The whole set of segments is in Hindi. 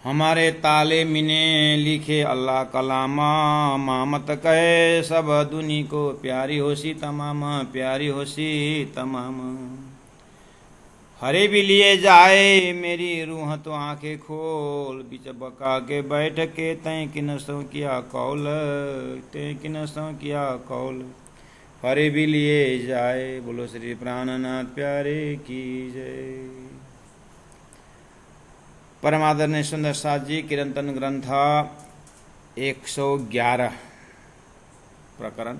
हमारे ताले मिने लिखे अल्लाह कलामा, मामत कहे सब दुनी को, प्यारी होशी तमाम, प्यारी होशी तमाम। हरे भी लिए जाए मेरी रूह तो आंखें खोल, बिच बका के बैठ के तय किनसों किया कौल, तय किनसों किया कौल। हरे भी लिए जाए। बोलो श्री प्राणनाथ प्यारे की जय। परमादरणीय सुंदर साथ जी कीर्तन ग्रंथ 111 प्रकरण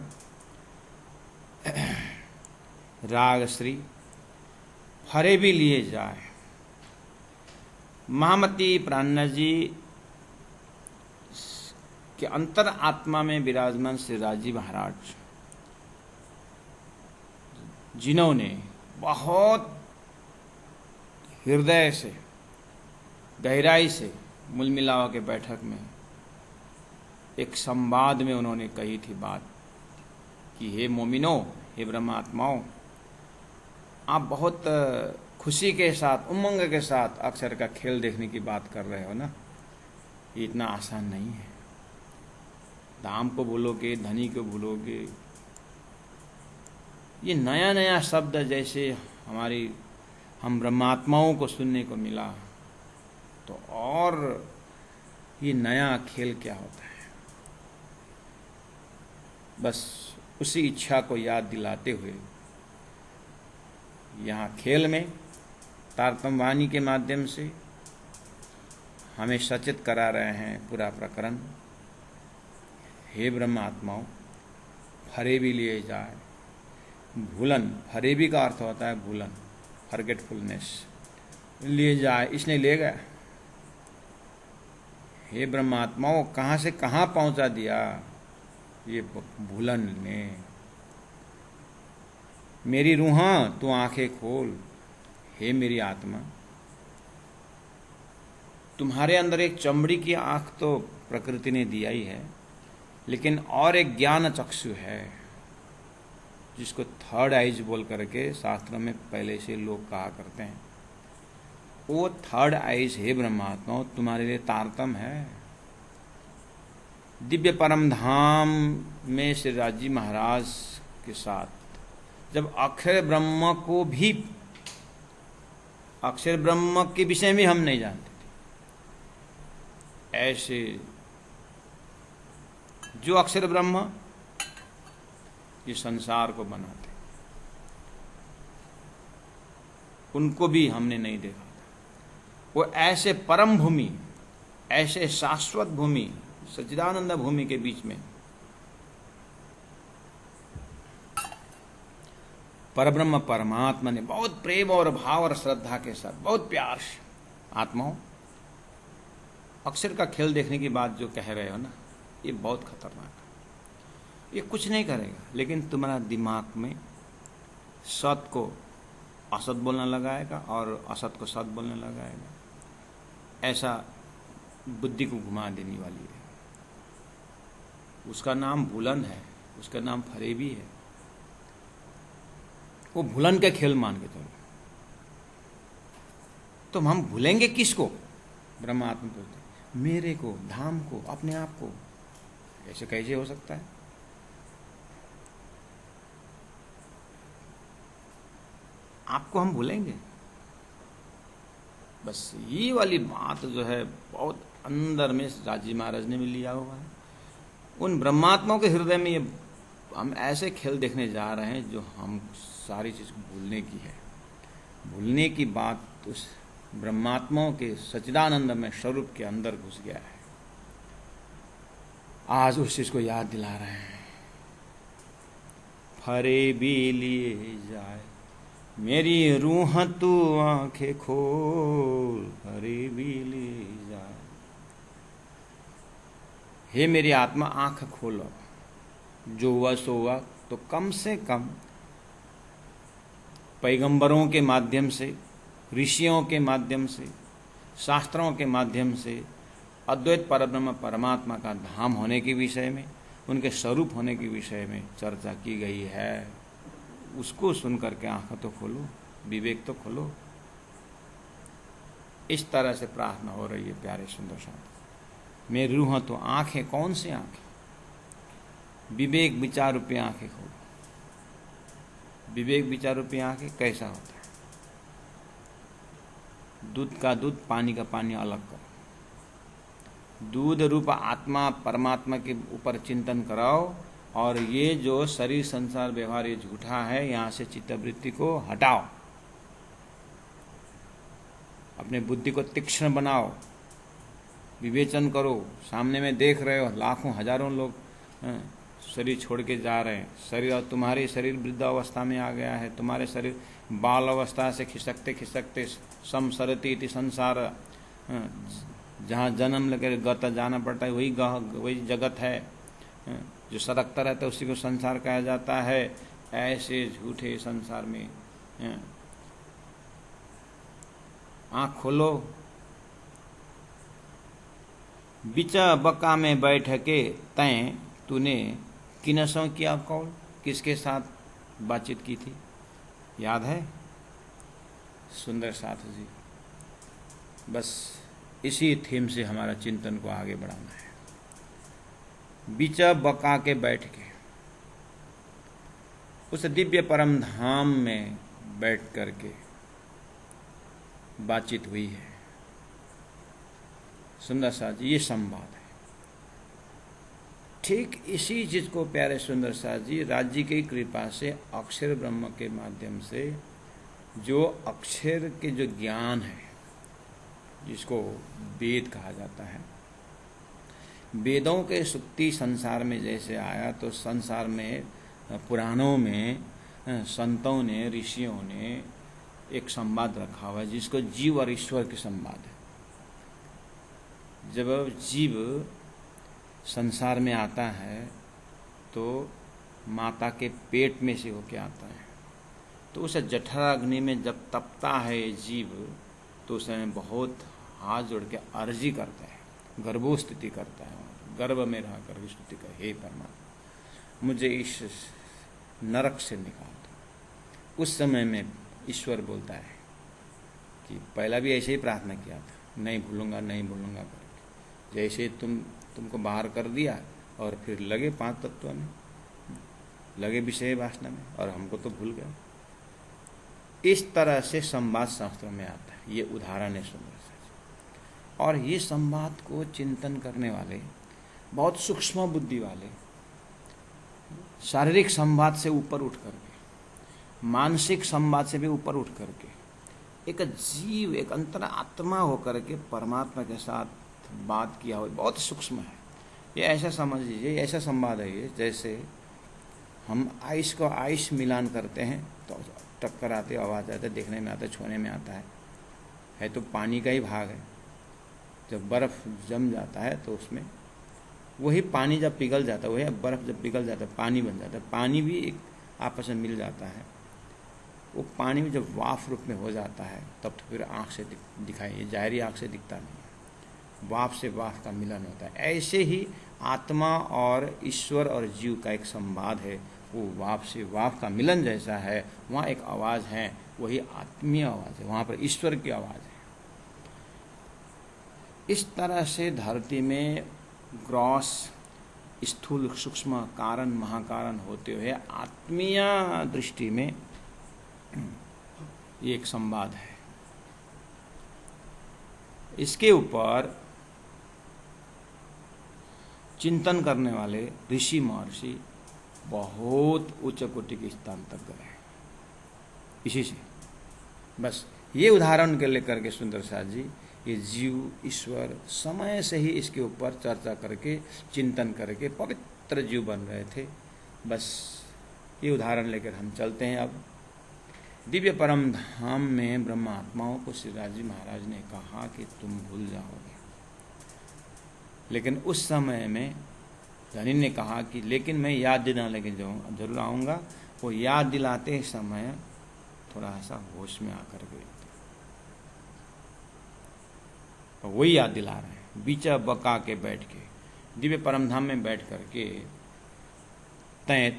राग श्री हरे भी लिए जाए। महामती प्राणनाथ जी के अंतर आत्मा में विराजमान श्री राजी महाराज, जिन्होंने बहुत हृदय से गहराई से मूल मिलावा के बैठक में एक संवाद में उन्होंने कही थी बात कि हे मोमिनो, हे ब्रह्मात्माओं, आप बहुत खुशी के साथ उमंग के साथ अक्षर का खेल देखने की बात कर रहे हो ना। ये इतना आसान नहीं है। दाम को भूलोगे, धनी को भूलोगे, ये नया नया शब्द जैसे हम ब्रह्मात्माओं को सुनने को मिला, तो और ये नया खेल क्या होता है। बस उसी इच्छा को याद दिलाते हुए यहाँ खेल में तारतम्य वाणी के माध्यम से हमें सचेत करा रहे हैं पूरा प्रकरण। हे ब्रह्मात्माओं, हरे भी लिए जाए। भूलन, हरे भी का अर्थ होता है भूलन, फॉरगेटफुलनेस। लिए जाए, इसने ले गया। हे ब्रह्मात्माओं, कहाँ से कहाँ पहुंचा दिया ये भूलन ने। मेरी रूह तू आंखें खोल। हे मेरी आत्मा, तुम्हारे अंदर एक चमड़ी की आंख तो प्रकृति ने दिया ही है, लेकिन और एक ज्ञान चक्षु है जिसको थर्ड आइज बोल करके शास्त्रों में पहले से लोग कहा करते हैं। वो थर्ड आइज, हे ब्रह्मात्मा, तुम्हारे लिए तारतम है। दिव्य परम धाम में श्री राजी महाराज के साथ जब अक्षर ब्रह्म के विषय में हम नहीं जानते थे, ऐसे जो अक्षर ब्रह्म ये संसार को बनाते, उनको भी हमने नहीं देखा। वो ऐसे परम भूमि, ऐसे शाश्वत भूमि, सच्चिदानंद भूमि के बीच में परब्रह्म परमात्मा ने बहुत प्रेम और भाव और श्रद्धा के साथ, बहुत प्यार से, आत्माओं, अक्षर का खेल देखने की बात जो कह रहे हो ना, ये बहुत खतरनाक है। ये कुछ नहीं करेगा, लेकिन तुम्हारा दिमाग में सत को असत बोलना लगाएगा और असत को सत बोलने लगाएगा। ऐसा बुद्धि को घुमा देने वाली है। उसका नाम भूलन है, उसका नाम फरेबी है। वो भूलन का खेल मान के चलो। तो हम भूलेंगे किसको? ब्रह्मात्मा को, मेरे को, धाम को, अपने आप को। ऐसे कैसे हो सकता है? आपको हम भूलेंगे? बस ये वाली बात जो है बहुत अंदर में राजी महाराज ने भी लिया हुआ है। उन ब्रह्मात्माओं के हृदय में ये हम ऐसे खेल देखने जा रहे हैं जो हम सारी चीज को भूलने की है। भूलने की बात उस ब्रह्मात्माओं के सच्चिदानंद में स्वरूप के अंदर घुस गया है। आज उस चीज को याद दिला रहे हैं। फरे भी लिए जाए मेरी रूह तू आंखें खोल, फरे भी लिए जाए। हे मेरी आत्मा, आंख खोलो। जो हुआ सो हुआ। तो कम से कम पैगंबरों के माध्यम से, ऋषियों के माध्यम से, शास्त्रों के माध्यम से अद्वैत परब्रह्म परमात्मा का धाम होने के विषय में, उनके स्वरूप होने के विषय में चर्चा की गई है। उसको सुन करके आंख तो खोलो, विवेक तो खोलो। इस तरह से प्रार्थना हो रही है प्यारे सुंदर साथ। मेरी रूह तो आंखें, कौन सी आंखें? विवेक विचार रूपी आंखें खोलो। विवेक विचार रूपी आंखें कैसा होता है? दूध का दूध, पानी का पानी अलग करो। दूध रूप आत्मा परमात्मा के ऊपर चिंतन कराओ, और ये जो शरीर संसार व्यवहार ये झूठा है, यहाँ से चित्तवृत्ति को हटाओ। अपने बुद्धि को तीक्ष्ण बनाओ, विवेचन करो। सामने में देख रहे हो लाखों हजारों लोग शरीर छोड़ के जा रहे हैं। शरीर, और तुम्हारे शरीर वृद्धावस्था में आ गया है। तुम्हारे शरीर बाल अवस्था से खिसकते खिसकते संसरती इति संसार, जहाँ जन्म लेकर गत जाना पड़ता है, वही जगत है। जो सड़कता रहता है उसी को संसार कहा जाता है। ऐसे झूठे संसार में आँख खोलो। बिचा बका में बैठ के तैं तूने किनसों किया कौल, किसके साथ बातचीत की थी? याद है सुंदर साथ जी? बस इसी थीम से हमारा चिंतन को आगे बढ़ाना है। बिचा बका के बैठ के उस दिव्य परम धाम में बैठ करके बातचीत हुई है। सुंदर साथ जी, ये संवाद है। ठीक इसी चीज को प्यारे सुंदर साथ जी राज्य की कृपा से अक्षर ब्रह्म के माध्यम से, जो अक्षर के जो ज्ञान है, जिसको वेद कहा जाता है, वेदों के सुक्ति संसार में जैसे आया, तो संसार में पुराणों में संतों ने, ऋषियों ने एक संवाद रखा हुआ है, जिसको जीव और ईश्वर के संवाद है। जब जीव संसार में आता है तो माता के पेट में से होके आता है, तो उस जठराग्नि में जब तपता है जीव, तो उसमें बहुत हाथ जोड़ के अर्जी करता है, गर्भोस्तुति करता है, गर्भ में रह कर स्तुति कर, हे परमात्मा मुझे इस नरक से निकाल दो। उस समय में ईश्वर बोलता है कि पहला भी ऐसे ही प्रार्थना किया था, नहीं भूलूंगा नहीं भूलूंगा करके। जैसे तुमको बाहर कर दिया और फिर लगे 5 तत्वों में, लगे विषय वासना में, और हमको तो भूल गए। इस तरह से संवाद शास्त्रों में आता है। ये उदाहरण है सुंदर सा। और ये संवाद को चिंतन करने वाले, बहुत सूक्ष्म बुद्धि वाले, शारीरिक संवाद से ऊपर उठ करके, मानसिक संवाद से भी ऊपर उठ करके, एक जीव, एक अंतरात्मा होकर के परमात्मा के साथ बात किया हो, बहुत सूक्ष्म है। ये ऐसा समझ लीजिए, ऐसा संवाद है ये, जैसे हम आइस को आइस मिलान करते हैं तो टक्कर आती है, आवाज़ आता है, देखने में आता है, छूने में आता है तो पानी का ही भाग है। जब बर्फ़ जम जाता है तो उसमें वही पानी जब पिघल जाता है, वही बर्फ़ जब पिघल जाता है पानी बन जाता है। पानी भी एक आपस में मिल जाता है। वो पानी में जब वाफ रूप में हो जाता है तब तो फिर आँख से दिखाई, जाहिरी आँख से दिखता नहीं है, वाफ से वाफ का मिलन होता है। ऐसे ही आत्मा और ईश्वर और जीव का एक संवाद है, वो वाफ से वाफ का मिलन जैसा है। वहाँ एक आवाज़ है, वही आत्मीय आवाज़ है, वहाँ पर ईश्वर की आवाज़ है। इस तरह से धरती में ग्रॉस, स्थूल, सूक्ष्म, कारण, महाकारण होते हुए आत्मीय दृष्टि में ये एक संवाद है। इसके ऊपर चिंतन करने वाले ऋषि महर्षि बहुत उच्च कोटि के स्थान तक गए। इसी से बस ये उदाहरण के लेकर के सुंदर साथ जी, ये जीव ईश्वर समय से ही इसके ऊपर चर्चा करके, चिंतन करके पवित्र जीव बन रहे थे। बस ये उदाहरण लेकर हम चलते हैं। अब दिव्य परम धाम में ब्रह्मात्माओं को श्रीराज जी महाराज ने कहा कि तुम भूल जाओगे, लेकिन उस समय में धनी ने कहा कि लेकिन मैं याद दिलाने के जरूर आऊँगा। वो याद दिलाते समय थोड़ा सा होश में आकर गए, तो वही याद दिला रहे हैं। बीचा बका के बैठ के, दिव्य परम धाम में बैठ करके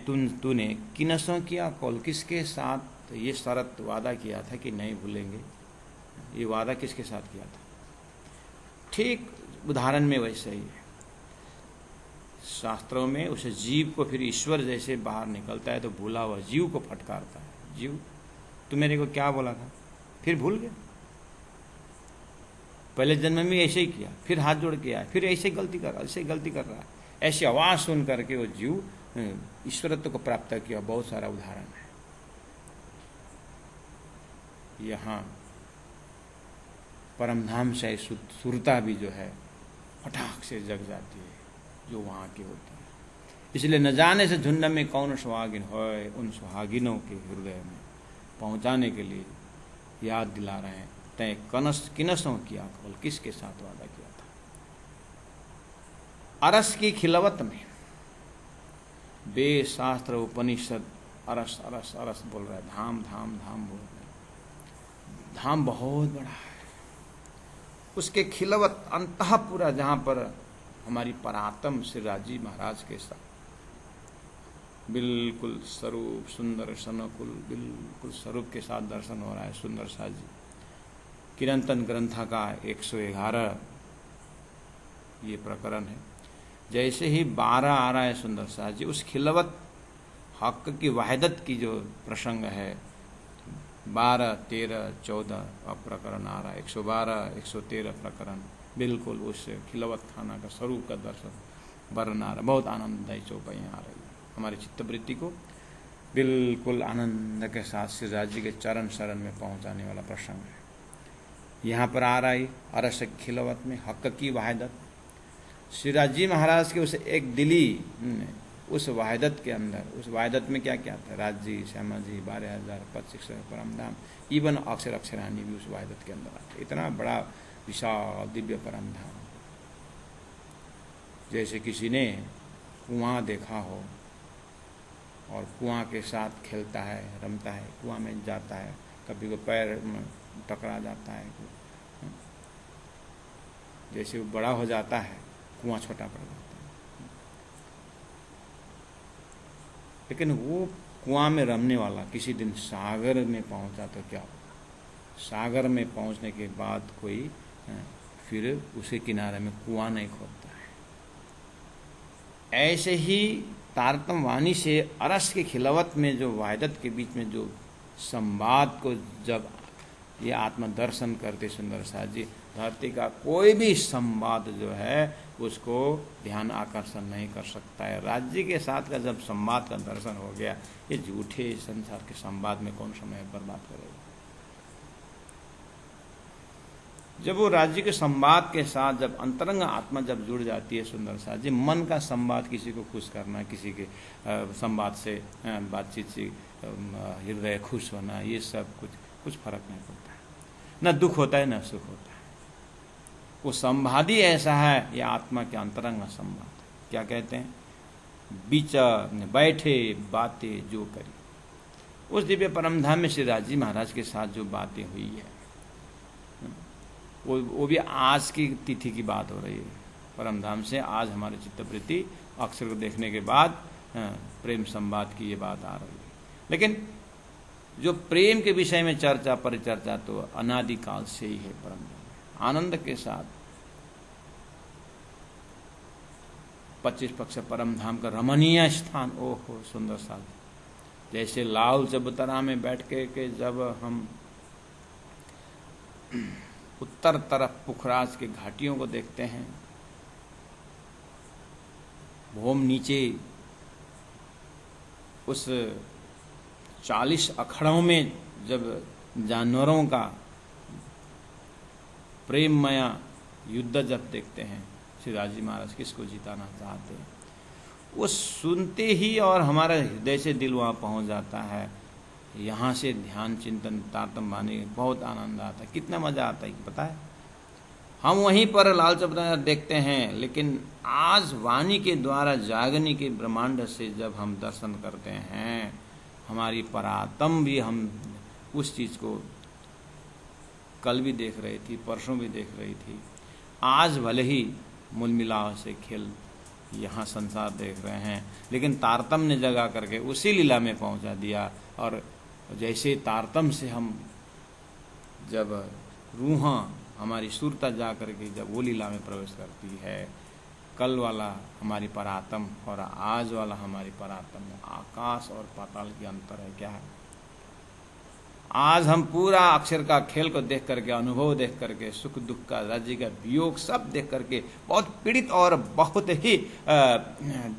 तूने किनसों किया कौल, किसके साथ ये शरत वादा किया था कि नहीं भूलेंगे? ये वादा किसके साथ किया था? ठीक उदाहरण में वैसे ही है। शास्त्रों में उस जीव को फिर ईश्वर जैसे बाहर निकलता है तो भूला हुआ जीव को फटकारता है, जीव तू मेरे को क्या बोला था, फिर भूल गया। पहले जन्म में ऐसे ही किया, फिर हाथ जोड़ के आया, फिर ऐसे गलती कर रहा, ऐसे गलती कर रहा है। ऐसी आवाज सुन करके वो जीव ईश्वरत्व को प्राप्त किया। बहुत सारा उदाहरण है। यहाँ परमधाम से सुरता भी जो है फटाक से जग जाती है जो वहाँ की होती है। इसलिए न जाने से झुंड में कौन सुहागिन होए, उन सुहागिनों के हृदय में पहुँचाने के लिए याद दिला रहे हैं। तय किनसों किया कौल, किसके साथ वादा किया था? अरस की खिलवत में बेशास्त्र उपनिषद अरस अरस अरस बोल रहा है, धाम धाम धाम बोल रहे हैं। धाम बहुत बड़ा है, उसके खिलवत अंतःपुरा जहाँ पर हमारी परात्म श्री राजी महाराज के साथ बिल्कुल स्वरूप सुंदर सनकुल बिल्कुल स्वरूप के साथ दर्शन हो रहा है। सुंदर सा जी किरंतन ग्रंथ का 111 ये प्रकरण है। जैसे ही 12 आ रहा है सुंदर सा जी, उस खिलवत हक की वहदत की जो प्रसंग है 12, 13, 14 प्रकरण आ रहा है। 112, 113 प्रकरण बिल्कुल उस खिलवत खाना का स्वरूप का दर्शन वर्णन आ रहा है। बहुत आनंददायी चौपाइयाँ आ रही है। हमारी चित्तवृत्ति को बिल्कुल आनंद के साथ श्री राज जी के चरण शरण में पहुंचाने वाला प्रसंग है। यहाँ पर आ रहा है अरस खिलवत में हक की वहदत। श्री राज जी महाराज के उस एक दिली उस वहदत के अंदर, उस वहदत में क्या क्या था? राज जी, श्यामा जी, 12,000 2500 परमधाम, इवन अक्षर अक्षरानी भी उस वहदत के अंदर आते। इतना बड़ा विशाल दिव्य परमधाम। जैसे किसी ने कुआं देखा हो और कुआं के साथ खेलता है, रमता है, कुआं में जाता है, कभी को पैर में टकरा जाता है, जैसे वो बड़ा हो जाता है कुआं छोटा पड़ जाता है। लेकिन वो कुआं में रमने वाला किसी दिन सागर में पहुंचा तो क्या होगा? सागर में पहुंचने के बाद कोई फिर उसी किनारे में कुआं नहीं खोदता है। ऐसे ही तारतम वाणी से अरस के खिलवत में जो वहदत के बीच में जो संवाद को जब ये आत्मदर्शन करते सुंदर सा जी, धरती का कोई भी संवाद जो है उसको ध्यान आकर्षण नहीं कर सकता है। राज्य के साथ का जब संवाद का दर्शन हो गया, ये झूठे संसार के संवाद में कौन समय बर्बाद करेगा? जब वो राज्य के संवाद के साथ जब अंतरंग आत्मा जब जुड़ जाती है सुंदर सा जी, मन का संवाद किसी को खुश करना, किसी के संवाद से बातचीत से हृदय खुश होना, ये सब कुछ फर्क नहीं पड़ता है। न दुख होता है न सुख होता है। वो संवाद ही ऐसा है, ये आत्मा के अंतरंग संवाद। क्या कहते हैं? बीच बैठे बातें जो करी। उस दिव्य परमधाम में श्री राज जी महाराज के साथ जो बातें हुई है वो भी आज की तिथि की बात हो रही है। परमधाम से आज हमारे चित्तवृत्ति अक्षर को देखने के बाद प्रेम संवाद की ये बात आ रही है। लेकिन जो प्रेम के विषय में चर्चा परिचर्चा तो अनादिकाल से ही है। परमधाम आनंद के साथ 25 पक्ष परमधाम का रमणीय स्थान, ओहो सुंदर सा। जैसे लाल चबूतरा में बैठ के जब हम उत्तर तरफ पुखराज के घाटियों को देखते हैं, भूम नीचे उस 40 अखड़ों में जब जानवरों का प्रेममय युद्ध जब देखते हैं, श्री राज जी महाराज किसको जिताना चाहते हैं, वो सुनते ही और हमारा हृदय से दिल वहाँ पहुँच जाता है। यहाँ से ध्यान चिंतन तारतम वाणी बहुत आनंद आता है। कितना मजा आता है पता है? हम वहीं पर लाल चबूतरा देखते हैं, लेकिन आज वाणी के द्वारा जागनी के ब्रह्मांड से जब हम दर्शन करते हैं, हमारी परात्म भी हम उस चीज को कल भी देख रही थी, परसों भी देख रही थी। आज भले ही मूल मिलाव से खेल यहाँ संसार देख रहे हैं, लेकिन तारतम ने जगा करके उसी लीला में पहुंचा दिया। और जैसे तारतम से हम जब रूहां हमारी सुरता जा करके जब वो लीला में प्रवेश करती है, कल वाला हमारी परात्म और आज वाला हमारी परात्म में आकाश और पाताल की अंतर है। क्या है? आज हम पूरा अक्षर का खेल को देख करके, अनुभव देख करके, सुख दुख का, राज्य का वियोग सब देख करके बहुत पीड़ित और बहुत ही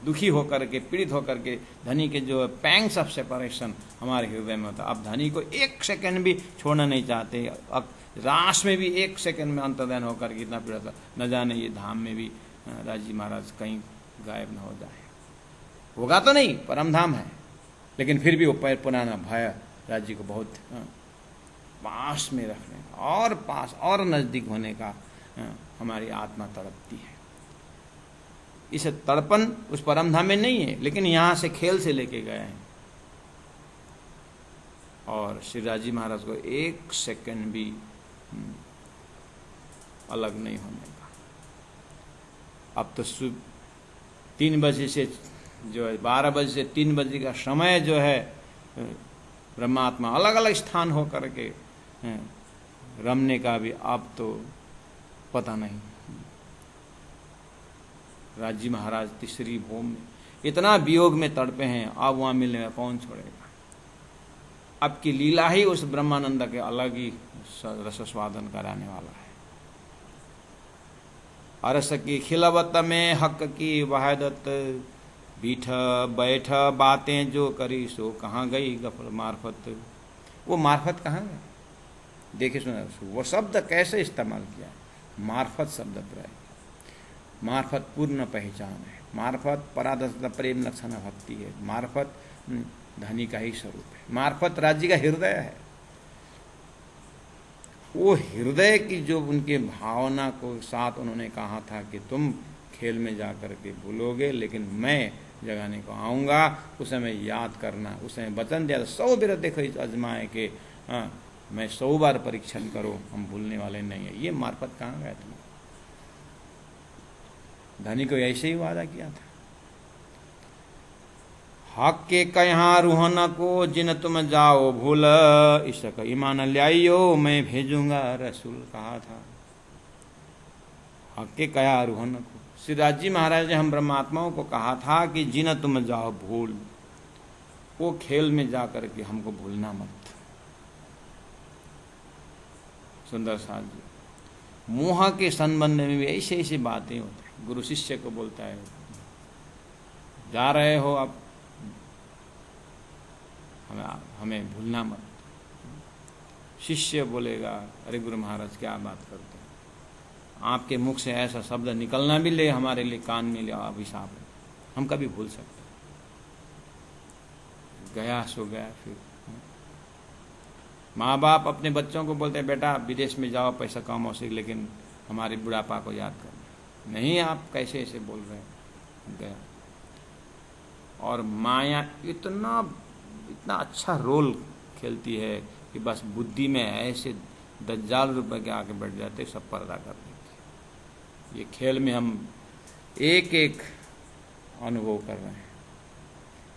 दुखी होकर के, पीड़ित होकर के, धनी के जो पैंग्स ऑफ सेपरेशन हमारे हृदय में होता। अब धनी को एक सेकंड भी छोड़ना नहीं चाहते। अब रास में भी एक सेकंड में अंतर्धान होकर के इतना पीड़ा था, न जाने ये धाम में भी राजी महाराज कहीं गायब न हो जाए। होगा तो नहीं, परम धाम है, लेकिन फिर भी वो पैर पुराना भय राज्य को बहुत पास में रखने का और पास और नजदीक होने का हमारी आत्मा तड़पती है। इस तड़पन उस परम धाम में नहीं है, लेकिन यहां से खेल से लेके गए हैं और श्री राजी महाराज को एक सेकंड भी अलग नहीं होने का। अब तो 3 बजे से जो है 12 बजे से 3 बजे का समय जो है ब्रह्मात्मा अलग अलग स्थान हो करके रमने का भी अब तो पता नहीं। राजी महाराज तीसरी भूम में इतना वियोग में तड़पे हैं, अब वहां मिलने में कौन छोड़ेगा। अब की लीला ही उस ब्रह्मानंद के अलग ही रसस्वादन कराने वाला है। अरस की खिलवत में हक की वहदत, बीठ बैठ बातें जो करी सो कहाँ गई गफल मार्फत। वो मार्फत कहाँ गए? देखिए सुना, वो शब्द कैसे इस्तेमाल किया। मार्फत शब्द प्रयोग, मार्फत पूर्ण पहचान है, मार्फत पराधत प्रेम लक्षण भक्ति है, मार्फत धनी का ही स्वरूप है, मार्फत राज्य का हृदय है। वो हृदय की जो उनके भावना को साथ उन्होंने कहा था कि तुम खेल में जाकर के भूलोगे, लेकिन मैं जगाने को आऊंगा, उस समय याद करना। उस समय वचन दिया 100 बार देखो अजमाए के मैं 100 बार परीक्षण करो, हम भूलने वाले नहीं है। ये मार्फत कहाँ गए तुम? धनी को ऐसे ही वादा किया था। हक के कहाँ रूहन को जिन तुम जाओ भूल, इसका ईमान ल्याइयो मैं भेजूंगा रसूल कहा था। हक के कया रूहन को, श्री राजी महाराज ने हम ब्रह्मात्माओं को कहा था कि जिन तुम जाओ भूल, वो खेल में जाकर के हमको भूलना मत। सुंदर साथ जी, मोह के संबंध में भी ऐसे ऐसी बातें होती हैं। गुरु शिष्य को बोलता है, जा रहे हो आप, हमें भूलना मत। शिष्य बोलेगा, अरे गुरु महाराज क्या बात करते हैं, आपके मुख से ऐसा शब्द निकलना भी ले हमारे लिए कान में ले अभिशाप है, हम कभी भूल सकते। गया सो गया। फिर माँ बाप अपने बच्चों को बोलते हैं, बेटा विदेश में जाओ, पैसा कमाओ से, लेकिन हमारे बुढ़ापा को याद करना नहीं। आप कैसे ऐसे बोल रहे हैं? गया। और माया इतना अच्छा रोल खेलती है कि बस बुद्धि में ऐसे दज्जाल रूप के आके बैठ जाते, सब पर्दा कर देते। ये खेल में हम एक एक अनुभव कर रहे हैं,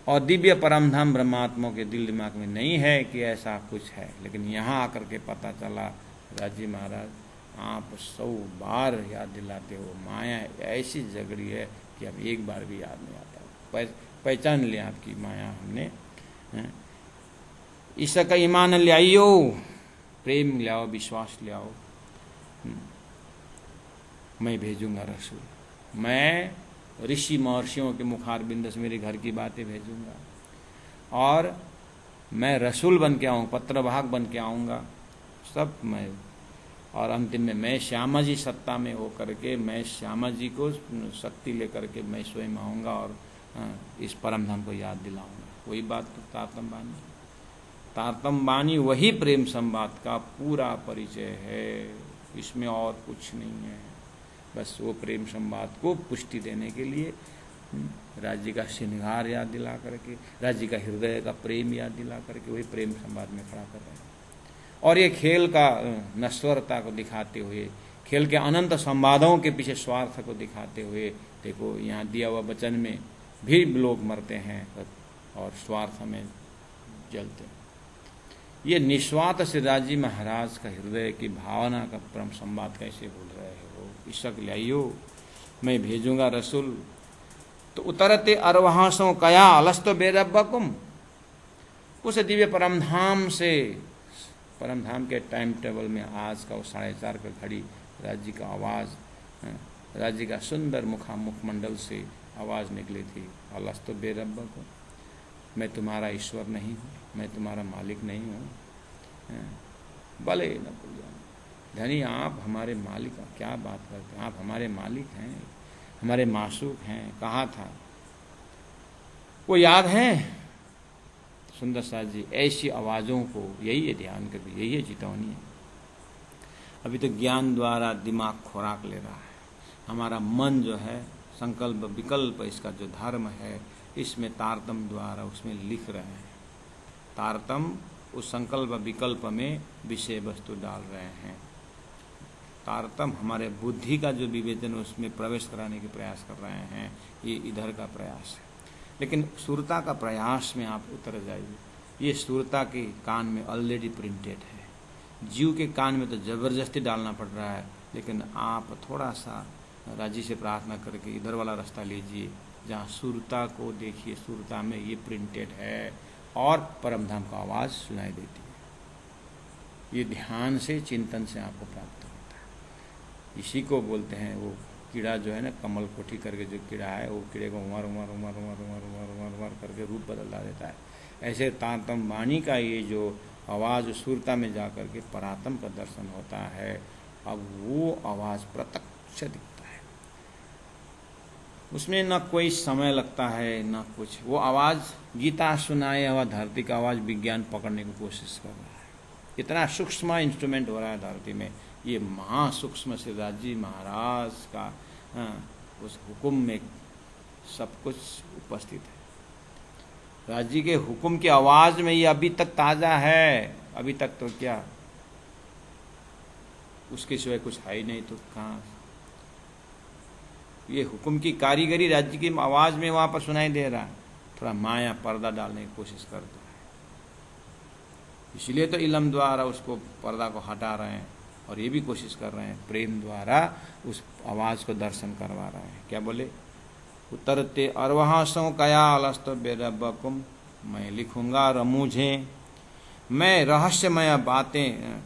और दिव्य परमधाम ब्रह्मात्मा के दिल दिमाग में नहीं है कि ऐसा कुछ है। लेकिन यहाँ आकर के पता चला, राजी महाराज आप 100 बार याद दिलाते हो। माया ऐसी झगड़ी है कि अब एक बार भी याद नहीं आता। पहचान लिया आपकी माया हमने। इसका ईमान ले आइयो, प्रेम ले आओ, विश्वास ले आओ, मैं भेजूंगा रसूल। मैं ऋषि महर्षियों के मुखार बिंद से मेरे घर की बातें भेजूंगा, और मैं रसूल बन के आऊँ, पत्रवाहक बन के आऊँगा, सब मैं। और अंतिम में मैं श्यामा जी सत्ता में हो करके, मैं श्यामा जी को शक्ति लेकर के मैं स्वयं आऊँगा और इस परम धाम को याद दिलाऊंगा। वही बात तो तारतम बानी। तारतम बानी वही प्रेम संवाद का पूरा परिचय है, इसमें और कुछ नहीं है। बस वो प्रेम संवाद को पुष्टि देने के लिए राज्य का श्रृंगार याद दिला करके, राज्य का हृदय का प्रेम याद दिला करके वही प्रेम संवाद में खड़ा कर रहे हैं। और ये खेल का नश्वरता को दिखाते हुए, खेल के अनंत संवादों के पीछे स्वार्थ को दिखाते हुए, देखो यहाँ दिया हुआ वचन में भी लोग मरते हैं और स्वार्थ में जलते हैं। ये निस्वार्थ सिराज जी महाराज का हृदय की भावना का परम संवाद कैसे भूल रहे हो। इशक लाइयो मैं भेजूंगा रसूल। तो उतरते अरवहासों कया अलस्तो बेरब्बकुम। उस दिव्य परमधाम से, परमधाम के टाइम टेबल में आज का वो 4:30 का घड़ी राज्य का आवाज़, राज्य का सुंदर मुखमंडल से आवाज़ निकली थी, अलस्तो बेरब्बकुम, मैं तुम्हारा ईश्वर नहीं हूँ, मैं तुम्हारा मालिक नहीं हूँ। भले न भूल जाओ धनी, आप हमारे मालिक, क्या बात करते हैं, आप हमारे मालिक हैं, हमारे मासूक हैं। कहा था वो याद है सुंदर साथ जी। ऐसी आवाज़ों को यही है ध्यान कर, यही है चेतावनी है। अभी तो ज्ञान द्वारा दिमाग खुराक ले रहा है, हमारा मन जो है संकल्प विकल्प, इसका जो धर्म है इसमें तारतम द्वारा उसमें लिख रहे हैं। तारतम उस संकल्प विकल्प में विषय वस्तु डाल रहे हैं। तारतम हमारे बुद्धि का जो विवेचन उसमें प्रवेश कराने के प्रयास कर रहे हैं, ये इधर का प्रयास है। लेकिन सुरता का प्रयास में आप उतर जाइए, ये सुरता के कान में ऑलरेडी प्रिंटेड है। जीव के कान में तो जबरदस्ती डालना पड़ रहा है, लेकिन आप थोड़ा सा राजी से प्रार्थना करके इधर वाला रास्ता लीजिए, जहाँ सुरता को देखिए, सुरता में ये प्रिंटेड है और परमधाम का आवाज़ सुनाई देती है। ये ध्यान से, चिंतन से आपको प्राप्त होता है। इसी को बोलते हैं, वो कीड़ा जो है ना, कमल कोठी करके जो कीड़ा है, वो कीड़े को उमर उमर उमर उमर उमर उमर उमर उमर करके रूप बदला देता है। ऐसे तारतम वाणी का ये जो आवाज़ सुरता में जा करके परातम का दर्शन होता है। अब वो आवाज़ प्रत्यक्ष दिखता है, उसमें ना कोई समय लगता है ना कुछ। वो आवाज़ गीता सुनाए हुआ धरती का आवाज़ विज्ञान पकड़ने की कोशिश कर रहा है। इतना सूक्ष्म इंस्ट्रूमेंट हो रहा है धरती में। ये महासूक्ष्म सिद्धार्थ जी महाराज का उस हुक्म में सब कुछ उपस्थित है। राज जी के हुक्म की आवाज़ में ये अभी तक ताज़ा है। अभी तक तो क्या, उसके सिवाय कुछ है ही नहीं, तो कहाँ। ये हुक्म की कारीगरी राज्य की आवाज़ में वहाँ पर सुनाई दे रहा है। थोड़ा माया पर्दा डालने की कोशिश करता है, इसलिए तो इलम द्वारा उसको पर्दा को हटा रहे हैं, और ये भी कोशिश कर रहे हैं प्रेम द्वारा उस आवाज़ को दर्शन करवा रहे हैं। क्या बोले, उतरते अरवहासों कया अलस्तो बेरब्बकुम, मैं लिखूंगा रमूझे, मैं रहस्यमय बातें,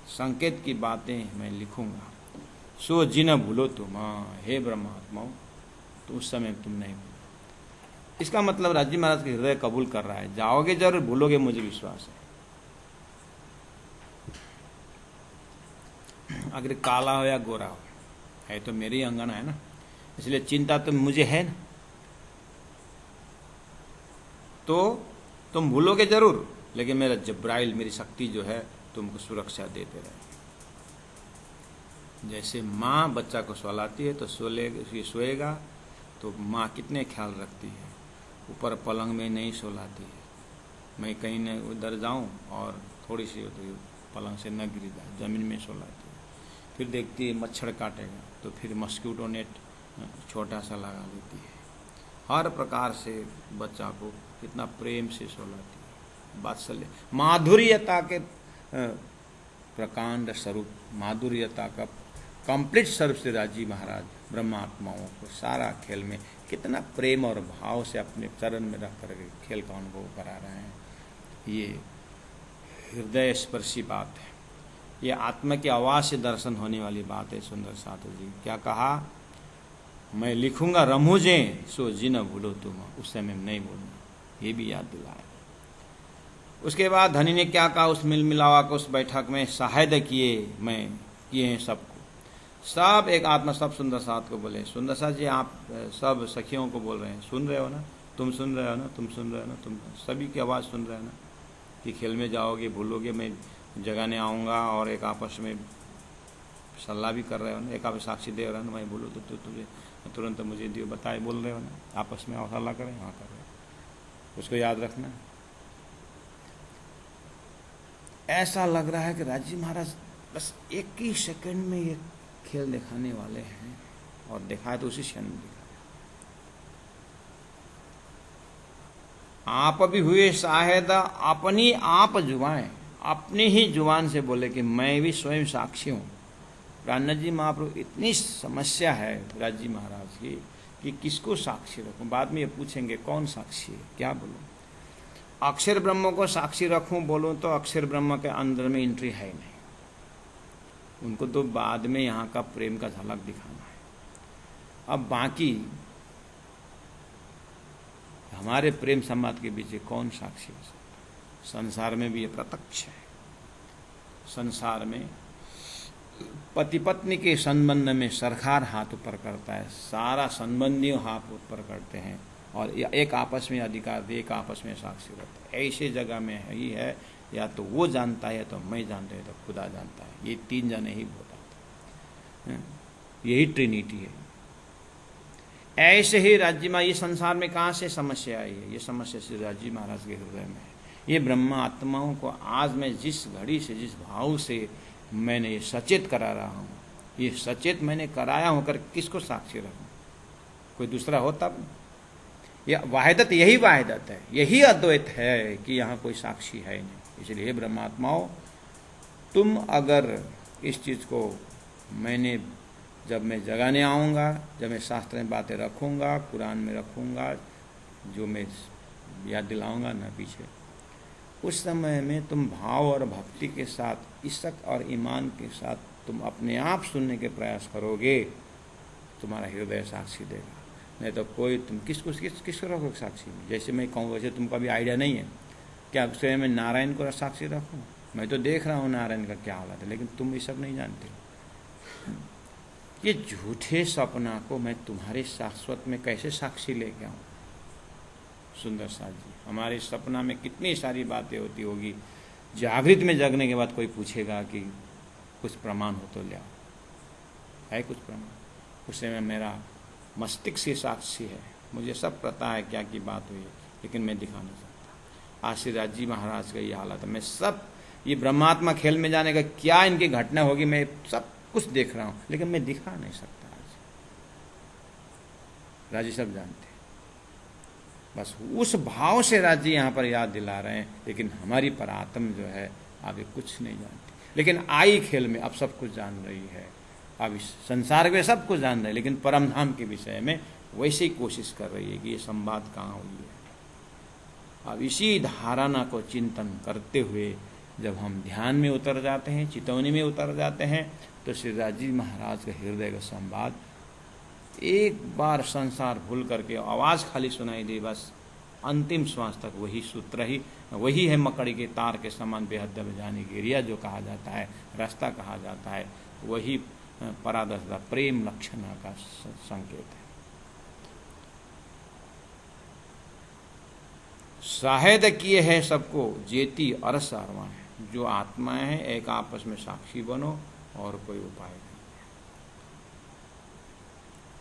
संकेत की बातें मैं लिखूंगा। सो जिन भूलो तुम, हे ब्रह्मात्माओं, तो उस समय तुम नहीं भूलो। इसका मतलब राजी महाराज के हृदय कबूल कर रहा है, जाओगे जरूर, भूलोगे मुझे विश्वास है। अगर काला हो या गोरा हो, है तो मेरी अंगना है ना, इसलिए चिंता तो मुझे है ना, तो तुम भूलोगे जरूर, लेकिन मेरा जब्राइल, मेरी शक्ति जो है तुमको सुरक्षा देते रहे। जैसे माँ बच्चा को सुलाती है तो सोएगा, तो माँ कितने ख्याल रखती है, ऊपर पलंग में नहीं सुलाती है। मैं कहीं न उधर जाऊँ और थोड़ी सी पलंग से न गिर जाए, ज़मीन में सुलाती है। फिर देखती है मच्छर काटेगा तो फिर मस्कीटो नेट छोटा सा लगा लेती है। हर प्रकार से बच्चा को कितना प्रेम से सुलाती है। वात्सल्य, माधुर्यता के प्रकांड स्वरूप, माधुर्यता का कंप्लीट स्वरूप से राजी महाराज ब्रह्मात्माओं को सारा खेल में कितना प्रेम और भाव से अपने चरण में रख कर खेल का अनुभव करा रहे हैं। ये हृदय स्पर्शी बात है, ये आत्मा की आवाज़ से दर्शन होने वाली बात है। सुंदर साधु जी क्या कहा, मैं लिखूंगा रमूझे, सो जिन भूलो तुम, उस समय में नहीं भूलना, ये भी याद दिलाया। उसके बाद धनी ने क्या कहा, उस मिल मिलावा को उस बैठक में सहायता किए हैं सबको, सब एक आत्मा, सब सुंदर साथ को बोले, सुंदर साथ जी आप सब सखियों को बोल रहे हैं, सुन रहे हो ना, तुम सुन रहे हो ना, तुम सुन रहे हो ना, तुम सभी की आवाज़ सुन रहे हो ना, कि खेल में जाओगे, भूलोगे, मैं जगाने आऊँगा, और एक आपस में सलाह भी कर रहे हो ना, एक आप साक्षी दे रहे हो ना, मैं बोलूँ तो तुझे तुरंत मुझे दियो बताए बोल रहे हो ना, आपस में सलाह करें, हाँ कर रहे हो, उसको याद रखना। ऐसा लग रहा है कि राजी महाराज बस एक ही सेकंड में ये खेल दिखाने वाले हैं, और दिखाया तो उसी क्षण में दिखाया। आप भी हुए शायद अपनी आप जुबाएं, अपनी ही जुबान से बोले कि मैं भी स्वयं साक्षी हूँ। प्राणनाथ जी महाप्रभु, इतनी समस्या है राज जी महाराज की कि किसको साक्षी रखूं। बाद में ये पूछेंगे कौन साक्षी है, क्या बोलूं। अक्षर ब्रह्म को साक्षी रखूं बोलूं तो अक्षर ब्रह्म के अंदर में एंट्री है नहीं, उनको तो बाद में यहाँ का प्रेम का झलक दिखाना है। अब बाकी हमारे प्रेम संवाद के पीछे कौन साक्षी हो सकता। संसार में भी ये प्रत्यक्ष है। संसार में पति पत्नी के संबंध में सरकार हाथ ऊपर करता है, सारा संबंधी हाथ ऊपर करते हैं और एक आपस में अधिकार, एक आपस में साक्षी रहते हैं। ऐसे जगह में ही है, या तो वो जानता है या तो मैं जानता है, तो खुदा जानता है। ये तीन जने ही बताते हैं, यही ट्रिनिटी है। ऐसे ही राज्य में ये संसार में कहाँ से समस्या आई है? ये समस्या श्री राज जी महाराज के हृदय में है। ये ब्रह्म आत्माओं को आज मैं जिस घड़ी से, जिस भाव से मैंने ये सचेत करा रहा हूँ, ये सचेत मैंने कराया होकर किसको साक्षी रखूं? कोई दूसरा हो तब? यह वाहिदत, यही वाहिदत है, यही अद्वैत है कि यहाँ कोई साक्षी है नहीं। इसलिए ब्रह्मात्माओं, तुम अगर इस चीज को मैंने जब मैं जगाने आऊँगा, जब मैं शास्त्र में बातें रखूँगा, कुरान में रखूँगा, जो मैं याद दिलाऊँगा ना पीछे, उस समय में तुम भाव और भक्ति के साथ, इश्क और ईमान के साथ तुम अपने आप सुनने के प्रयास करोगे, तुम्हारा हृदय साक्षी देगा। नहीं तो कोई, तुम किसको रखोगे साक्षी में? जैसे मैं कहूँ वैसे तुमको भी आइडिया नहीं है क्या स्वयं मैं नारायण को साक्षी रखूँ? मैं तो देख रहा हूँ नारायण का क्या हालत है, लेकिन तुम ये सब नहीं जानते। ये झूठे सपना को मैं तुम्हारे शाश्वत में कैसे साक्षी लेके आऊँ? सुंदर साथ जी, हमारे सपना में कितनी सारी बातें होती होगी, जागृत में जगने के बाद कोई पूछेगा कि कुछ प्रमाण हो तो ले आओ, है कुछ प्रमाण? उस समय मेरा मस्तिष्क से साक्षी है, मुझे सब पता है क्या की बात हुई है, लेकिन मैं दिखा नहीं सकता। आज श्री राज जी महाराज का ये हालत है। मैं सब ये ब्रह्मात्मा खेल में जाने का क्या इनकी घटना होगी, मैं सब कुछ देख रहा हूँ, लेकिन मैं दिखा नहीं सकता। आज राजी सब जानते हैं। बस उस भाव से राज जी यहाँ पर याद दिला रहे हैं, लेकिन हमारी परात्म जो है आगे कुछ नहीं जानती। लेकिन आई खेल में अब सब कुछ जान रही है, अब इस संसार में सब कुछ जान रहे हैं, लेकिन परम धाम के विषय में वैसे ही कोशिश कर रही है कि ये संवाद कहाँ हुई है। अब इसी धारणा को चिंतन करते हुए जब हम ध्यान में उतर जाते हैं, चितौनी में उतर जाते हैं, तो श्री राज जी महाराज के हृदय का संवाद एक बार संसार भूल करके आवाज खाली सुनाई दे, बस अंतिम श्वास तक वही सूत्र ही, वही है मकड़ी के तार के समान बेहद जाने गिरिया जो कहा जाता है, रास्ता कहा जाता है, वही परादशा प्रेम लक्षण का संकेत है। शाहिद किए है सबको जेती अरस अरवा है। जो आत्माएं हैं एक आपस में साक्षी बनो, और कोई उपाय नहीं।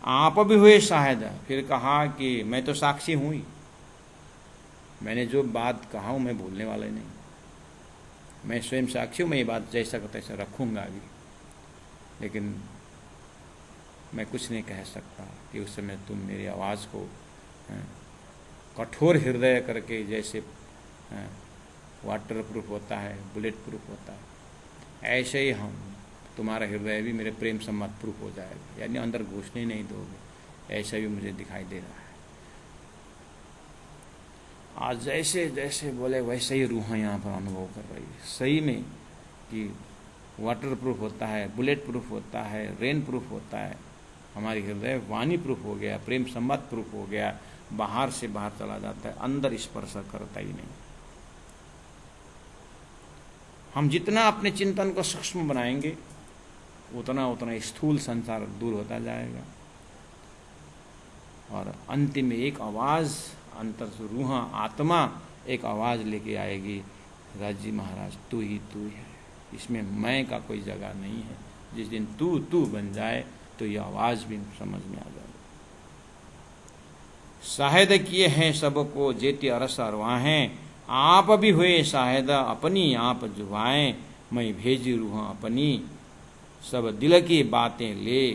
आप भी हुए शाहिद। फिर कहा कि मैं तो साक्षी हूं ही, मैंने जो बात कहा हूं मैं भूलने वाला नहीं, मैं स्वयं साक्षी हूं, मैं ये बात जैसा को तैसा रखूंगा अभी, लेकिन मैं कुछ नहीं कह सकता कि उस समय तुम मेरी आवाज को कठोर हृदय करके, जैसे वाटर प्रूफ होता है, बुलेट प्रूफ होता है, ऐसे ही हम तुम्हारा हृदय भी मेरे प्रेम सम्मत प्रूफ हो जाएगा, यानी अंदर घुसने नहीं दोगे। ऐसा भी मुझे दिखाई दे रहा है। आज जैसे जैसे बोले वैसे ही रूह यहाँ पर अनुभव कर रही है सही में, कि वाटर प्रूफ होता है, बुलेट प्रूफ होता है, रेन प्रूफ होता है। हमारी हृदय वाणी प्रूफ हो गया, प्रेम सम्मत प्रूफ हो गया, बाहर से बाहर चला जाता है, अंदर स्पर्श करता ही नहीं। हम जितना अपने चिंतन को सूक्ष्म बनाएंगे, उतना उतना स्थूल संसार दूर होता जाएगा, और अंतिम में एक आवाज अंतर से रूह आत्मा एक आवाज लेके आएगी, राज जी महाराज तू ही तू है, इसमें मैं का कोई जगह नहीं है। जिस दिन तू तू बन जाए तो ये आवाज भी समझ में आ जाए। शाहिद किए हैं सबको जेती अरस अरवाहें, आप भी हुए शाहिद अपनी आप जुबाएं, मैं भेजी रूह अपनी सब दिल की बातें ले,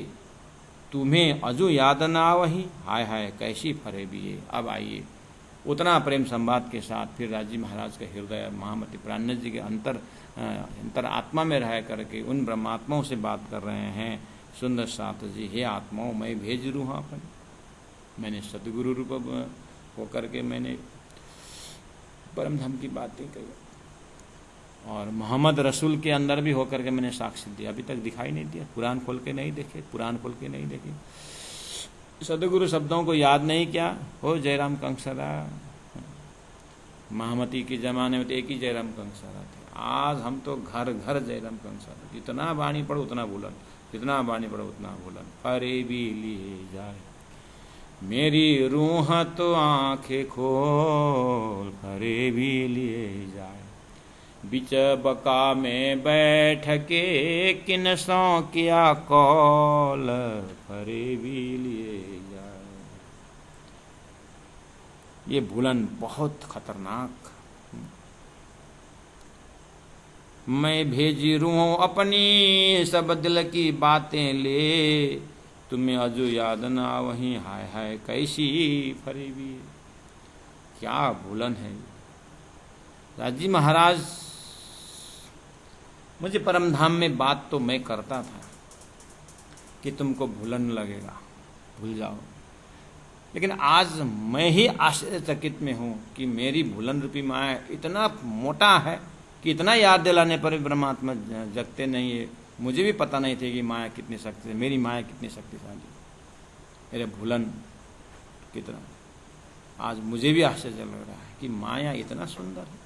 तुम्हें अजू याद ना वही, हाय हाय कैसी फरेबी है। अब आइए उतना प्रेम संवाद के साथ फिर राजी महाराज का हृदय महामती प्राणनाथ जी के अंतर आत्मा में रह करके उन ब्रह्मात्माओं से बात कर रहे हैं। सुंदर साथ जी, हे आत्माओं, मैं भेज रू हूँ अपन, मैंने सदगुरु रूप होकर के मैंने परम धाम की बातें कही और मोहम्मद रसूल के अंदर भी होकर के मैंने साक्ष्य दिया। अभी तक दिखाई नहीं दिया, कुरान खोल के नहीं देखे, कुरान खोल के नहीं देखे, सदगुरु शब्दों को याद नहीं किया। हो जयराम कंसरा, महामती के जमाने में तो एक ही जयराम कंसरा थे। आज हम तो घर घर जयराम कंसरा, जितना बाणी पढ़ो उतना भूलन, जितना बाणी पढ़ो उतना भूलन। परे भी लिए जाए मेरी रूह तो आंखें खोल, परे भी लिए जाए बिच बका में बैठ के किनसों किया कौल, परे भी लिए जाए। ये भूलन बहुत खतरनाक। मैं भेजी रूह अपनी सब दिल की बातें ले, तुम्हें अजू याद ना वहीं हाय हाय कैसी फरेबी। क्या भूलन है राजी महाराज। मुझे परमधाम में बात तो मैं करता था कि तुमको भूलन लगेगा, भूल जाओ, लेकिन आज मैं ही आश्चर्यचकित में हूं कि मेरी भूलन रूपी माया इतना मोटा है कि इतना याद दिलाने पर भी ब्रह्मात्मा जगते नहीं है। मुझे भी पता नहीं थे कि माया कितनी शक्ति है, मेरी माया कितनी शक्तिशाली, मेरे भूलन कितना। आज मुझे भी आश्चर्य लग रहा है कि माया इतना सुंदर है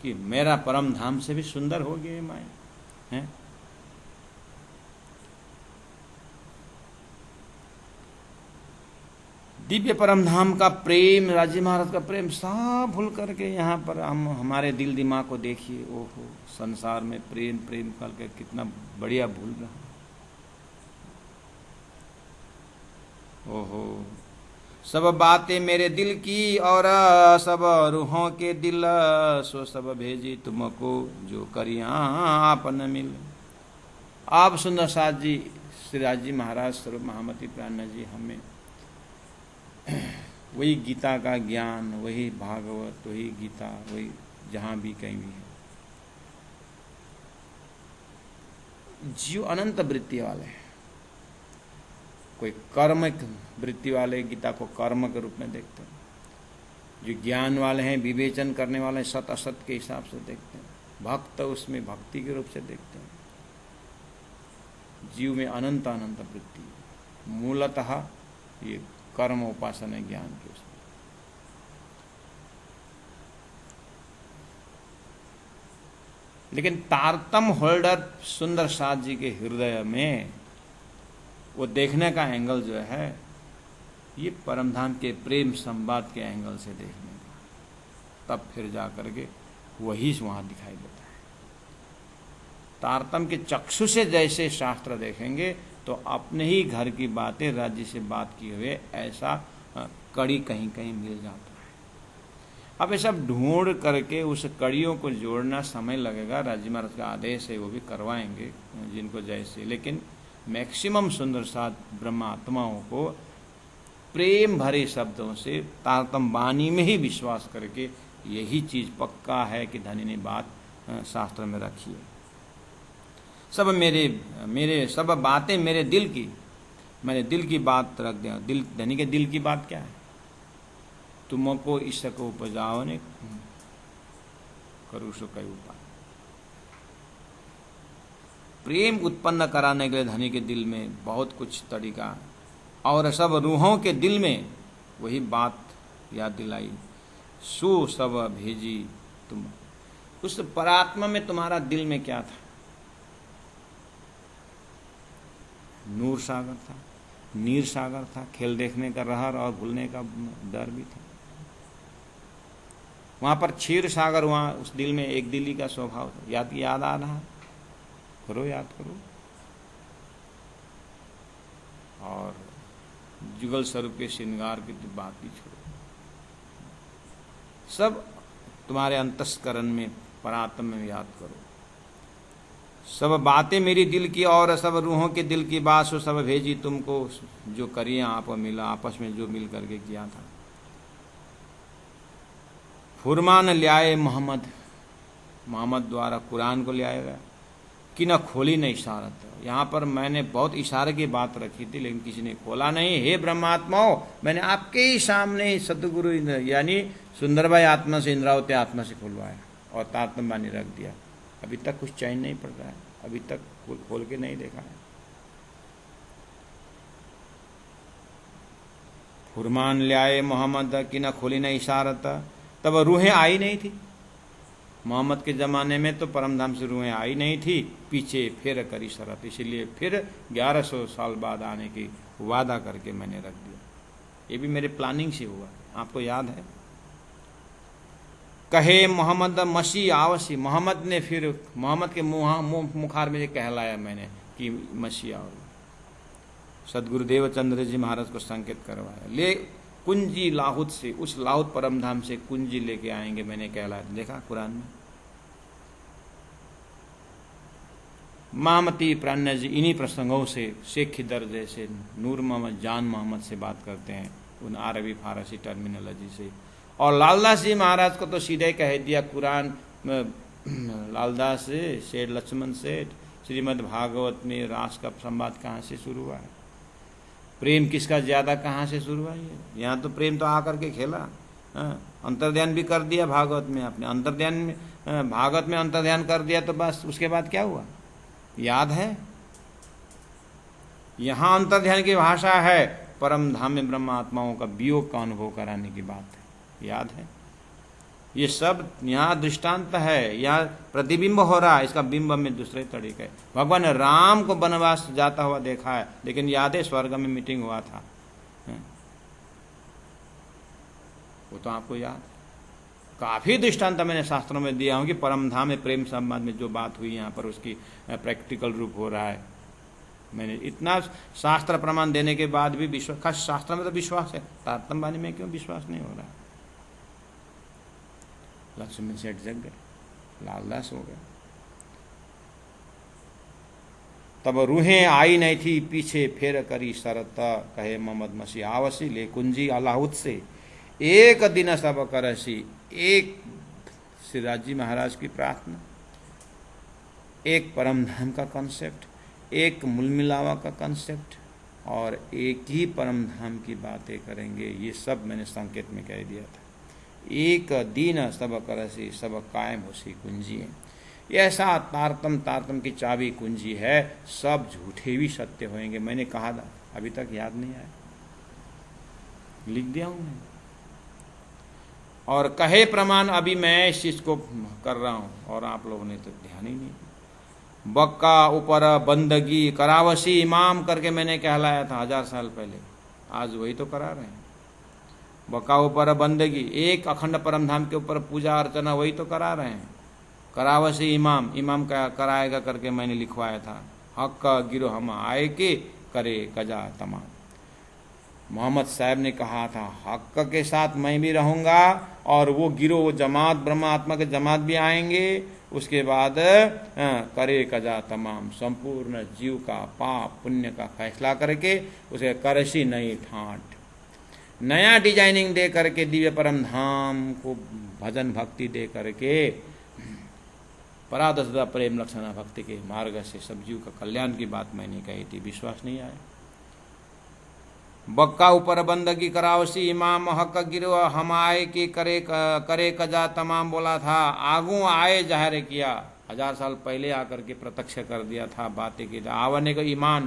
कि मेरा परम धाम से भी सुंदर हो गई माया है। दिव्य परम धाम का प्रेम, राजी महाराज का प्रेम सब भूल करके यहाँ पर हम हमारे दिल दिमाग को देखिए। ओहो, संसार में प्रेम प्रेम करके कितना बढ़िया भूल रहा। ओहो, सब बातें मेरे दिल की और सब रूहों के दिल, सो सब भेजी तुमको जो करिया आप न मिल। आप सुंदर साथ जी, श्री राजी महाराज स्वरूप महामती प्राणनाथ जी हमें वही गीता का ज्ञान, वही भागवत, वही गीता, वही जहां भी कहीं भी है। जीव अनंत वृत्ति वाले हैं, कोई कर्मिक वृत्ति वाले गीता को कर्म के रूप में देखते हैं, जो ज्ञान वाले हैं विवेचन करने वाले सत असत के हिसाब से देखते हैं, भक्त उसमें भक्ति के रूप से देखते हैं। जीव में अनंत अनंत वृत्ति, मूलतः ये कर्म उपासना है ज्ञान के उसमें। लेकिन तारतम होल्डर सुंदर साथ जी के हृदय में वो देखने का एंगल जो है ये परमधाम के प्रेम संवाद के एंगल से देखने का, तब फिर जाकर के वही वहां दिखाई देता है। तारतम के चक्षु से जैसे शास्त्र देखेंगे तो अपने ही घर की बातें राज्य से बात किए हुए ऐसा कड़ी कहीं कहीं मिल जाता है। अब ये सब ढूंढ करके उस कड़ियों को जोड़ना समय लगेगा। राज्य महाराज का आदेश है, वो भी करवाएंगे जिनको जैसे, लेकिन मैक्सिमम सुंदर साथ ब्रह्मात्माओं को प्रेम भरे शब्दों से तारतम वाणी में ही विश्वास करके यही चीज पक्का है कि धनी ने बात शास्त्र में रखी है। सब मेरे सब बातें मेरे दिल की, मैंने दिल की बात रख दिया। दिल, धनी के दिल की बात क्या है? तुमको इसको उपजाओ ने करू सो कई उपाय। प्रेम उत्पन्न कराने के लिए धनी के दिल में बहुत कुछ तरीका, और सब रूहों के दिल में वही बात याद दिलाई। सो सब भेजी तुम, उस परात्मा में तुम्हारा दिल में क्या था? नूर सागर था, नीर सागर था, खेल देखने का रहर और भूलने का डर भी था। वहां पर क्षीर सागर, वहां उस दिल में एक दिली का स्वभाव था। याद आ रहा करो, याद करो। और जुगल स्वरूप के श्रृंगार की तो बात ही छोड़ो। सब तुम्हारे अंतस्करण में परात्म में याद करो। सब बातें मेरी दिल की और सब रूहों के दिल की बात, सो सब भेजी तुमको जो करिए आप मिला, आपस में जो मिल करके किया था। फुरमान ल्याए मोहम्मद, मोहम्मद द्वारा कुरान को लाया गया। कि न खोली न इशारत। यहाँ पर मैंने बहुत इशारे की बात रखी थी लेकिन किसी ने खोला नहीं। हे ब्रह्मात्माओं, मैंने आपके ही सामने सदगुरु यानी सुंदरभाई आत्मा से, इंद्रावती आत्मा से खुलवाया और तारतम्य बानी रख दिया। अभी तक कुछ चैन नहीं पड़ रहा है, अभी तक खोल के नहीं देखा है। फुरमान ल्याए मोहम्मद की न खोली न इशारत। तब रूहें आई नहीं थी। मोहम्मद के ज़माने में तो परमधाम से रूहें आई नहीं थी, पीछे फिर करी शरत, इसीलिए फिर 1100 साल बाद आने की वादा करके मैंने रख दिया। ये भी मेरे प्लानिंग से हुआ, आपको याद है। कहे मोहम्मद मसीह आवसी, मोहम्मद ने फिर मोहम्मद के मुखार में ये कहलाया मैंने कि मसीह आओ। सदगुरुदेव चंद्र जी महाराज को संकेत करवाया। ले कुंजी लाहुत से, उस लाहुत परमधाम से कुंजी लेके आएंगे मैंने कहलाया। देखा कुरान में। मामती प्राण्य जी इन्हीं प्रसंगों से शेख खिदर जैसे नूर मोहम्मद जान मोहम्मद से बात करते हैं, उन अरबी फारसी टर्मिनोलॉजी से। और लालदास जी महाराज को तो सीधे कह दिया कुरान। लालदास से सेठ लक्ष्मण सेठ, श्रीमद् भागवत में रास का संवाद कहाँ से शुरू हुआ है, प्रेम किसका ज्यादा कहाँ से शुरू हुआ है। यहाँ तो प्रेम तो आकर के खेला, अंतर्ध्यान भी कर दिया भागवत में आपने। अंतर्ध्यान में, भागवत में अंतर्ध्यान कर दिया तो बस उसके बाद क्या हुआ याद है। यहाँ अंतर्ध्यान की भाषा है, परम धाम में ब्रह्म आत्माओं का वियोग का अनुभव कराने की बात है, याद है। ये सब यहाँ दृष्टांत है, यहाँ प्रतिबिंब हो रहा है, इसका बिंब में दूसरे तरीके है। भगवान राम को वनवास जाता हुआ देखा है, लेकिन याद है स्वर्ग में मीटिंग हुआ था, वो तो आपको याद। काफी दृष्टांत मैंने शास्त्रों में दिया हूं कि परम धाम में प्रेम संवाद में जो बात हुई यहाँ पर उसकी प्रैक्टिकल रूप हो रहा है। मैंने इतना शास्त्र प्रमाण देने के बाद भी विश्वास, खास शास्त्र में तो विश्वास है, तारतम्य वाणी में क्यों विश्वास नहीं हो रहा। लक्ष्मण सेठ जग गए, लालदास हो गए। तब रूहें आई नहीं थी, पीछे फेर करी शरत। कहे मोहम्मद मसीह आवसी, ले कुंजी अलाहुत से एक दिन सब करसी। एक सिराज जी महाराज की प्रार्थना, एक परमधाम का कॉन्सेप्ट, एक मूलमिलावा का कॉन्सेप्ट, और एक ही परमधाम की बातें करेंगे। ये सब मैंने संकेत में कह दिया था। एक दिन सब करसी, सब कायम होसी कुंजी। ऐसा तारतम की चाबी कुंजी है, सब झूठे भी सत्य होंगे। मैंने कहा था, अभी तक याद नहीं आया, लिख दिया हूं मैं। और कहे प्रमाण अभी मैं इस चीज को कर रहा हूं और आप लोगों ने तो ध्यान ही नहीं। बक्का ऊपर बंदगी करावसी इमाम करके मैंने कहलाया था 1000 साल पहले, आज वही तो करा रहे हैं। बक्का ऊपर बंदगी, एक अखंड परमधाम के ऊपर पूजा अर्चना, वही तो करा रहे हैं। करावसी इमाम, इमाम का कराएगा करके मैंने लिखवाया था। हक गिरो हम आए के करे कजा तमाम। मोहम्मद साहब ने कहा था हक के साथ मैं भी रहूंगा, और वो गिरो, वो जमात, ब्रह्म आत्मा के जमात भी आएंगे। उसके बाद करे कजा तमाम, संपूर्ण जीव का पाप पुण्य का फैसला करके उसे करसी नई ठाट, नया डिजाइनिंग दे करके दिव्य परम धाम को भजन भक्ति दे करके परादशदा प्रेम लक्षणा भक्ति के मार्ग से सब जीव का कल्याण की बात मैंने कही थी, विश्वास नहीं आया। बक्का ऊपर बंदगी करावसी इमाम, हक गिरो हम आए कि करे कजा तमाम बोला था। आगू आए जाहिर किया, 1000 साल पहले आकर के प्रत्यक्ष कर दिया था, बातें की आवने का ईमान,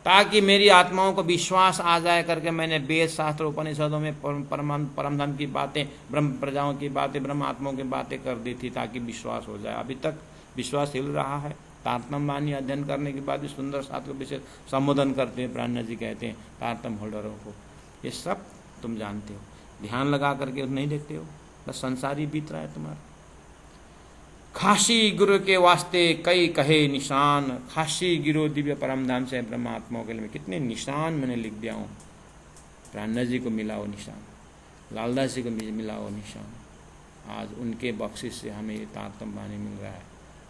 ताकि मेरी आत्माओं को विश्वास आ जाए करके मैंने वेद शास्त्र उपनिषदों में परमधाम की बातें, ब्रह्म प्रजाओं की बातें, ब्रह्म आत्माओं की बातें कर दी थी ताकि विश्वास हो जाए। अभी तक विश्वास हिल रहा है। तारतम वाणी अध्ययन करने के बाद भी सुंदर शास्त्र को विशेष संबोधन करते हैं, प्राण्य जी कहते हैं तारतम होल्डरों को। ये सब तुम जानते हो, ध्यान लगा करके नहीं देखते हो, बस संसारी बीत रहा है तुम्हारा। खासी गुरु के वास्ते कई कहे निशान, खासी गिरो दिव्य परमधाम से ब्रह्मात्माओं के लिए कितने निशान मैंने लिख दिया हूँ। प्राण्य जी को मिला वो निशान, लालदास जी को मिला वो निशान। आज उनके बख्शिश से हमें ये तारतम वाणी मिल रहा है,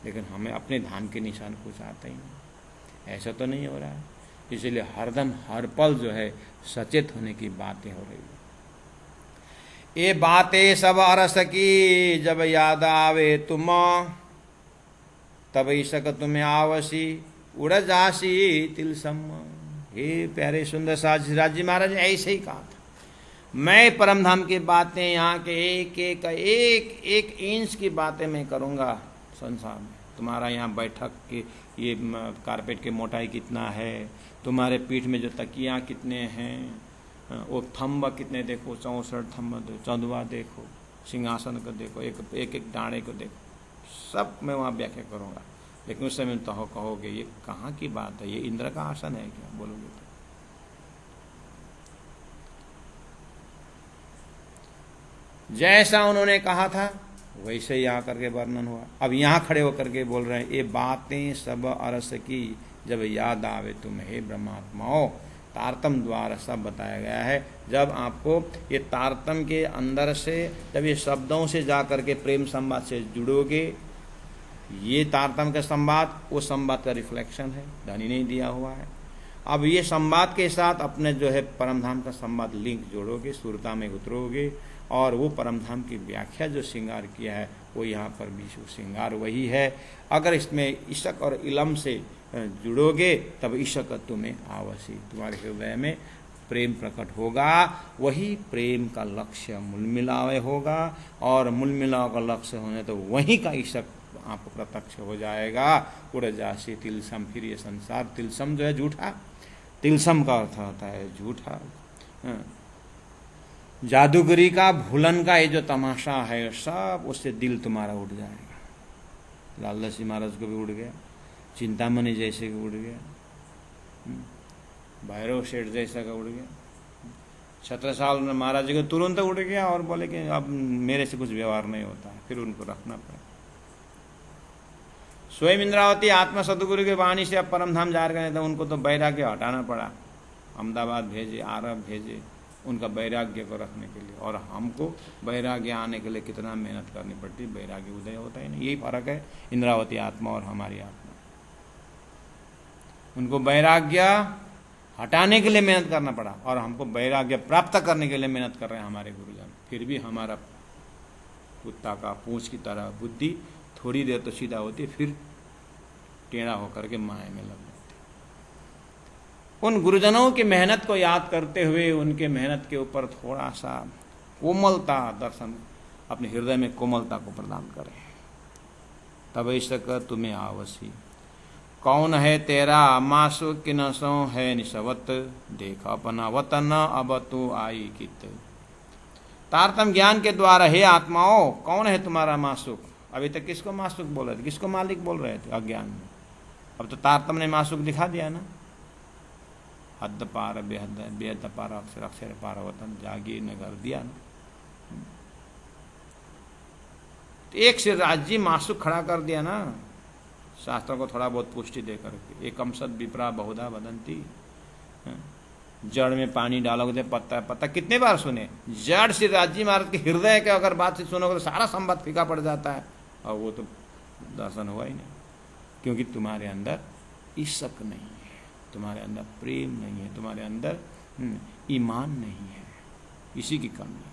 लेकिन हमें अपने धाम के निशान कुछ आता ही नहीं। ऐसा तो नहीं हो रहा है। इसलिए हरदम हर पल जो है सचेत होने की बातें हो रही है। ये बातें सब अरस की, जब याद आवे तुम, तब ईशक तुम्हें आवसी, उड़ जासी तिलसम। हे प्यारे सुंदर साज जी महाराज ने ऐसे ही कहा था, मैं परमधाम की बातें, यहाँ के एक इंच की बातें मैं करूँगा संसार में। तुम्हारा यहाँ बैठक की ये कारपेट की मोटाई कितना है, तुम्हारे पीठ में जो तकिया कितने हैं, वो थम्ब कितने देखो, 64 थम्ब, 14वां देखो, सिंहासन को देखो, एक डाणे को देखो, सब मैं वहाँ व्याख्या करूँगा। लेकिन उस समय तो कहोगे ये कहाँ की बात है, ये इंद्र का आसन है क्या, बोलोगे तो। जैसा उन्होंने कहा था वैसे यहाँ करके वर्णन हुआ। अब यहाँ खड़े होकर के बोल रहे हैं, ये बातें सब अरस की, जब याद आवे तुम्हें ब्रह्मात्माओं। तारतम द्वारा सब बताया गया है। जब आपको ये तारतम के अंदर से, जब ये शब्दों से जा करके प्रेम संवाद से जुड़ोगे, ये तारतम का संवाद वो संवाद का रिफ्लेक्शन है, धनी नहीं दिया हुआ है। अब ये संवाद के साथ अपने जो है परमधाम का संवाद लिंक जोड़ोगे, सुरता में उतरोगे, और वो परमधाम की व्याख्या जो श्रृंगार किया है वो यहाँ पर भी श्रृंगार वही है। अगर इसमें ईशक और इलम से जुड़ोगे तब ईशक तुम्हें आवसी, तुम्हारे हृदय में प्रेम प्रकट होगा। वही प्रेम का लक्ष्य मूलमिलावे होगा, और मूलमिलाव का लक्ष्य होने तो वहीं का ईशक आपको प्रत्यक्ष हो जाएगा। उड़ जासी तिलसम, फिर ये संसार, तिलसम जो है झूठा, तिलसम का अर्थ होता है झूठा। जादूगरी का, भूलन का ये जो तमाशा है सब, उससे दिल तुम्हारा उड़ जाएगा। लालदासी महाराज को भी उड़ गया, चिंतामणि जैसे का उड़ गया, भैरव शेठ जैसा का उड़ गया, छत्रसाल महाराज जी को तुरंत उड़ गया और बोले कि अब मेरे से कुछ व्यवहार नहीं होता है, फिर उनको रखना पड़ा। स्वयं इंद्रावती आत्मा सदगुरु की वाणी से अब परमधाम जा रहे थे, उनको तो वैराग्य हटाना पड़ा, अहमदाबाद भेजे, आरब भेजे उनका वैराग्य को रखने के लिए। और हमको वैराग्य आने के लिए कितना मेहनत करनी पड़ती, वैराग्य उदय होता ही नहीं। यही फर्क है इंद्रावती आत्मा और हमारी आत्मा। उनको वैराग्य हटाने के लिए मेहनत करना पड़ा, और हमको वैराग्य प्राप्त करने के लिए मेहनत कर रहे हैं हमारे गुरुजन। फिर भी हमारा कुत्ता का पूंछ की तरह बुद्धि थोड़ी देर तो सीधा होती, फिर टेढ़ा होकर के माया में लग जाती। उन गुरुजनों की मेहनत को याद करते हुए उनके मेहनत के ऊपर थोड़ा सा कोमलता दर्शन, अपने हृदय में कोमलता को प्रदान करें। तब ईशक तुम्हें आवसी, कौन है तेरा मासु किनसो है निशवत, देख अपना वतन अब तू आई कित। तारतम ज्ञान के द्वारा हे आत्माओं, कौन है तुम्हारा मासुक। अभी तक किसको मासुक बोल रहे थे, किसको मालिक बोल रहे थे अज्ञान में। अब तो तारतम ने मासुक दिखा दिया ना। हद पार बेहद, बेहद पार अक्षर, अक्षर पार वतन, जागी ने कर दिया ना। तो एक से राज्य मासुक खड़ा कर दिया ना, शास्त्रों को थोड़ा बहुत पुष्टि दे करके। एकम सद विप्रा बहुधा वदंती, जड़ में पानी डालोगे पत्ता पत्ता, कितने बार सुने। जड़ श्री राज्य महाराज के हृदय के अगर बात से सुनोगे तो सारा संवाद फीका पड़ जाता है, और वो तो दर्शन हुआ ही नहीं, क्योंकि तुम्हारे अंदर ईशक नहीं है, तुम्हारे अंदर प्रेम नहीं है, तुम्हारे अंदर ईमान नहीं है, इसी की कमी है।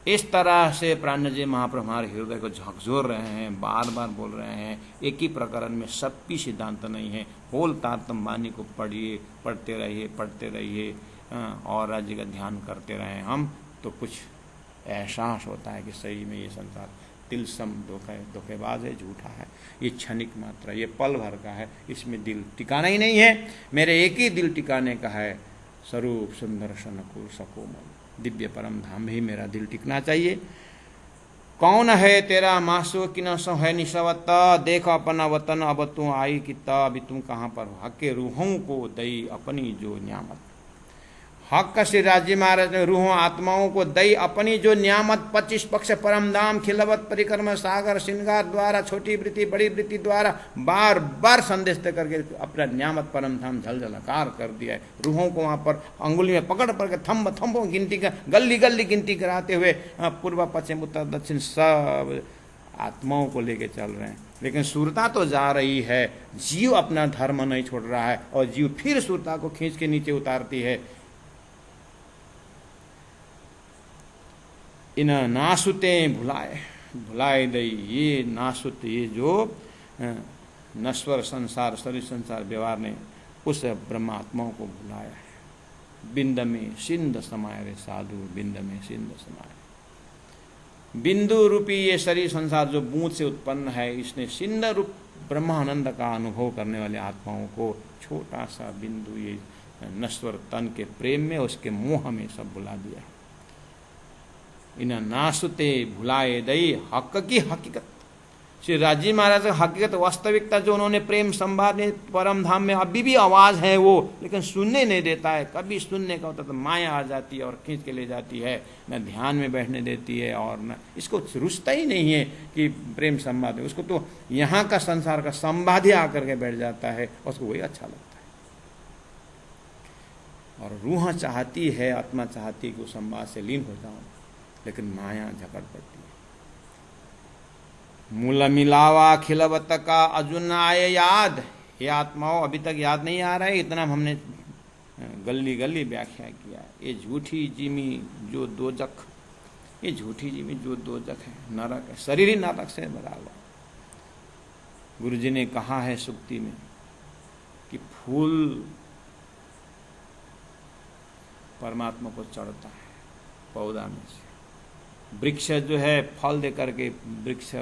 इस तरह से प्राणजी महाप्रभु हमारे हृदय को झकझोर रहे हैं, बार बार बोल रहे हैं। एक ही प्रकरण में सबकी सिद्धांत नहीं है। होल तारतम वाणी को पढ़िए, पढ़ते रहिए और राज्य का ध्यान करते रहें हम, तो कुछ एहसास होता है कि सही में ये संसार तिलसम धोखेबाज है, झूठा है, ये क्षणिक मात्रा, ये पल भर का है, इसमें दिल टिकाना ही नहीं है। मेरे एक ही दिल टिकाने का है, स्वरूप सुंदर सनकुल सकोमल, दिव्य परम धाम ही मेरा दिल टिकना चाहिए। कौन है तेरा मासु किनसो है निशवत, देख अपना वतन अब तू आई किता। अभी तुम कहाँ पर हो, हक के रूहों को दई अपनी जो न्यामत। हक श्री राज्य महाराज ने रूहों आत्माओं को दई अपनी जो न्यामत, 25 पक्ष परम धाम खिलवत परिक्रम सागर श्रृंगार द्वारा, छोटी वृत्ति बड़ी वृत्ति द्वारा बार बार संदेश दे करके अपना न्यामत परम धाम झलझलकार कर दिया है। रूहों को वहाँ पर अंगुली में पकड़ पकड़ के थम्बों गिनती का, गली गली गिनती कराते हुए पूर्व पश्चिम उत्तर दक्षिण सब आत्माओं को लेके चल रहे हैं। लेकिन सुरता तो जा रही है, जीव अपना धर्म नहीं छोड़ रहा है, और जीव फिर सुरता को खींच के नीचे उतारती है। इन नासुते भुलाए भुलाए दई, ये नासुत, ये जो नश्वर संसार शरीर संसार व्यवहार ने उस ब्रह्मात्माओं को भुलाया है। बिंद में सिंध समाये रे साधु, बिंद में सिंध समाये। बिंदु रूपी ये शरीर संसार जो बूंद से उत्पन्न है, इसने सिंध रूप ब्रह्मानंद का अनुभव करने वाले आत्माओं को छोटा सा बिंदु ये नश्वर तन के प्रेम में, उसके मोह में सब भुला दिया। इन नासुते भुलाए दई हक की हकीकत। श्री राजी महाराज का हकीकत वास्तविकता जो उन्होंने प्रेम संवाद में परम धाम में अभी भी आवाज है वो, लेकिन सुनने नहीं देता है। कभी सुनने का होता तो माया आ जाती है और खींच के ले जाती है, न ध्यान में बैठने देती है, और न इसको रुचता ही नहीं है कि प्रेम संवाद है। उसको तो यहाँ का संसार का संवाद ही आकर के बैठ जाता है, उसको वही अच्छा लगता है। और रूह चाहती है, आत्मा चाहती है कि उस संवाद से लीन हो जाऊं, लेकिन माया झकड़ पड़ती है। मूल मिलावा खिलवत का अर्जुन आए याद। ये आत्माओं अभी तक याद नहीं आ रहा है, इतना हमने गली गली व्याख्या किया। ये झूठी जिमी जो दोजख, ये झूठी जिमी जो दोजख है, नरक है, शरीर ही नरक से भरा हुआ। गुरु जी ने कहा है सुक्ति में कि फूल परमात्मा को चढ़ता है पौधा में से, वृक्ष जो है फल दे करके वृक्ष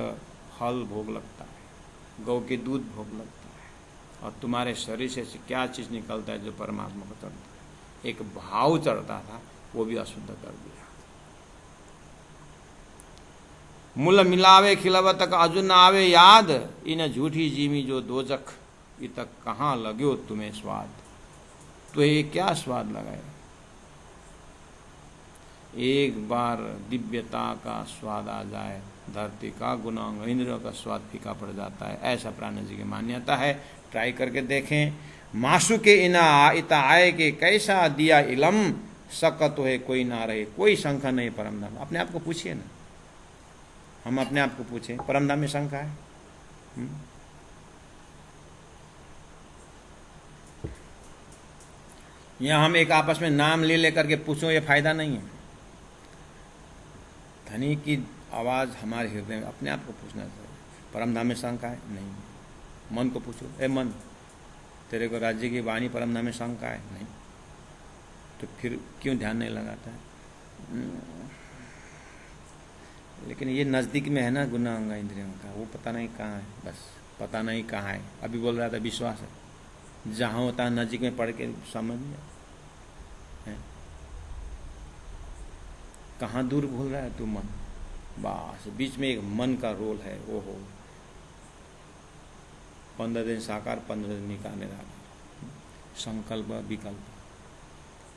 फल भोग लगता है, गौ के दूध भोग लगता है, और तुम्हारे शरीर से क्या चीज निकलता है जो परमात्मा को चढ़ता है। एक भाव चढ़ता था, वो भी अशुद्ध कर दिया। मूल मिलावे खिलवत का अर्जुन आवे याद, इन झूठी जीमी जो दोजख, इत कहाँ लग्यो तुम्हें स्वाद। तो ये क्या स्वाद लगाए। एक बार दिव्यता का स्वाद आ जाए, धरती का गुणांग इंद्रियों का स्वाद फीका पड़ जाता है, ऐसा प्राण जी की मान्यता है। ट्राई करके देखें। मासु के इना इता आए के कैसा दिया इलम, सकत है कोई ना रहे, कोई शंका नहीं परम धाम। अपने आप को पूछिए ना, हम अपने आप को पूछें, परम धाम में शंका है? यहां हम एक आपस में नाम ले लेकर के पूछो, ये फायदा नहीं है। धनी की आवाज हमारे हृदय में, अपने आप को पूछना चाहिए, परम धाम में शंका है? नहीं। मन को पूछो, ए मन, तेरे को राज्य की वाणी परम धाम में शंका है? नहीं। तो फिर क्यों ध्यान नहीं लगाता है? लेकिन ये नजदीक में है ना गुणांग इंद्रियों का, वो पता नहीं कहाँ है, बस पता नहीं कहाँ है। अभी बोल रहा था विश्वास है, जहां होता है नजदीक में पढ़ के समझ लिया, कहाँ दूर भूल रहा है तू मन। बस बीच में एक मन का रोल है, वो हो 15 दिन साकार 15 दिन का निराकार। संकल्प विकल्प,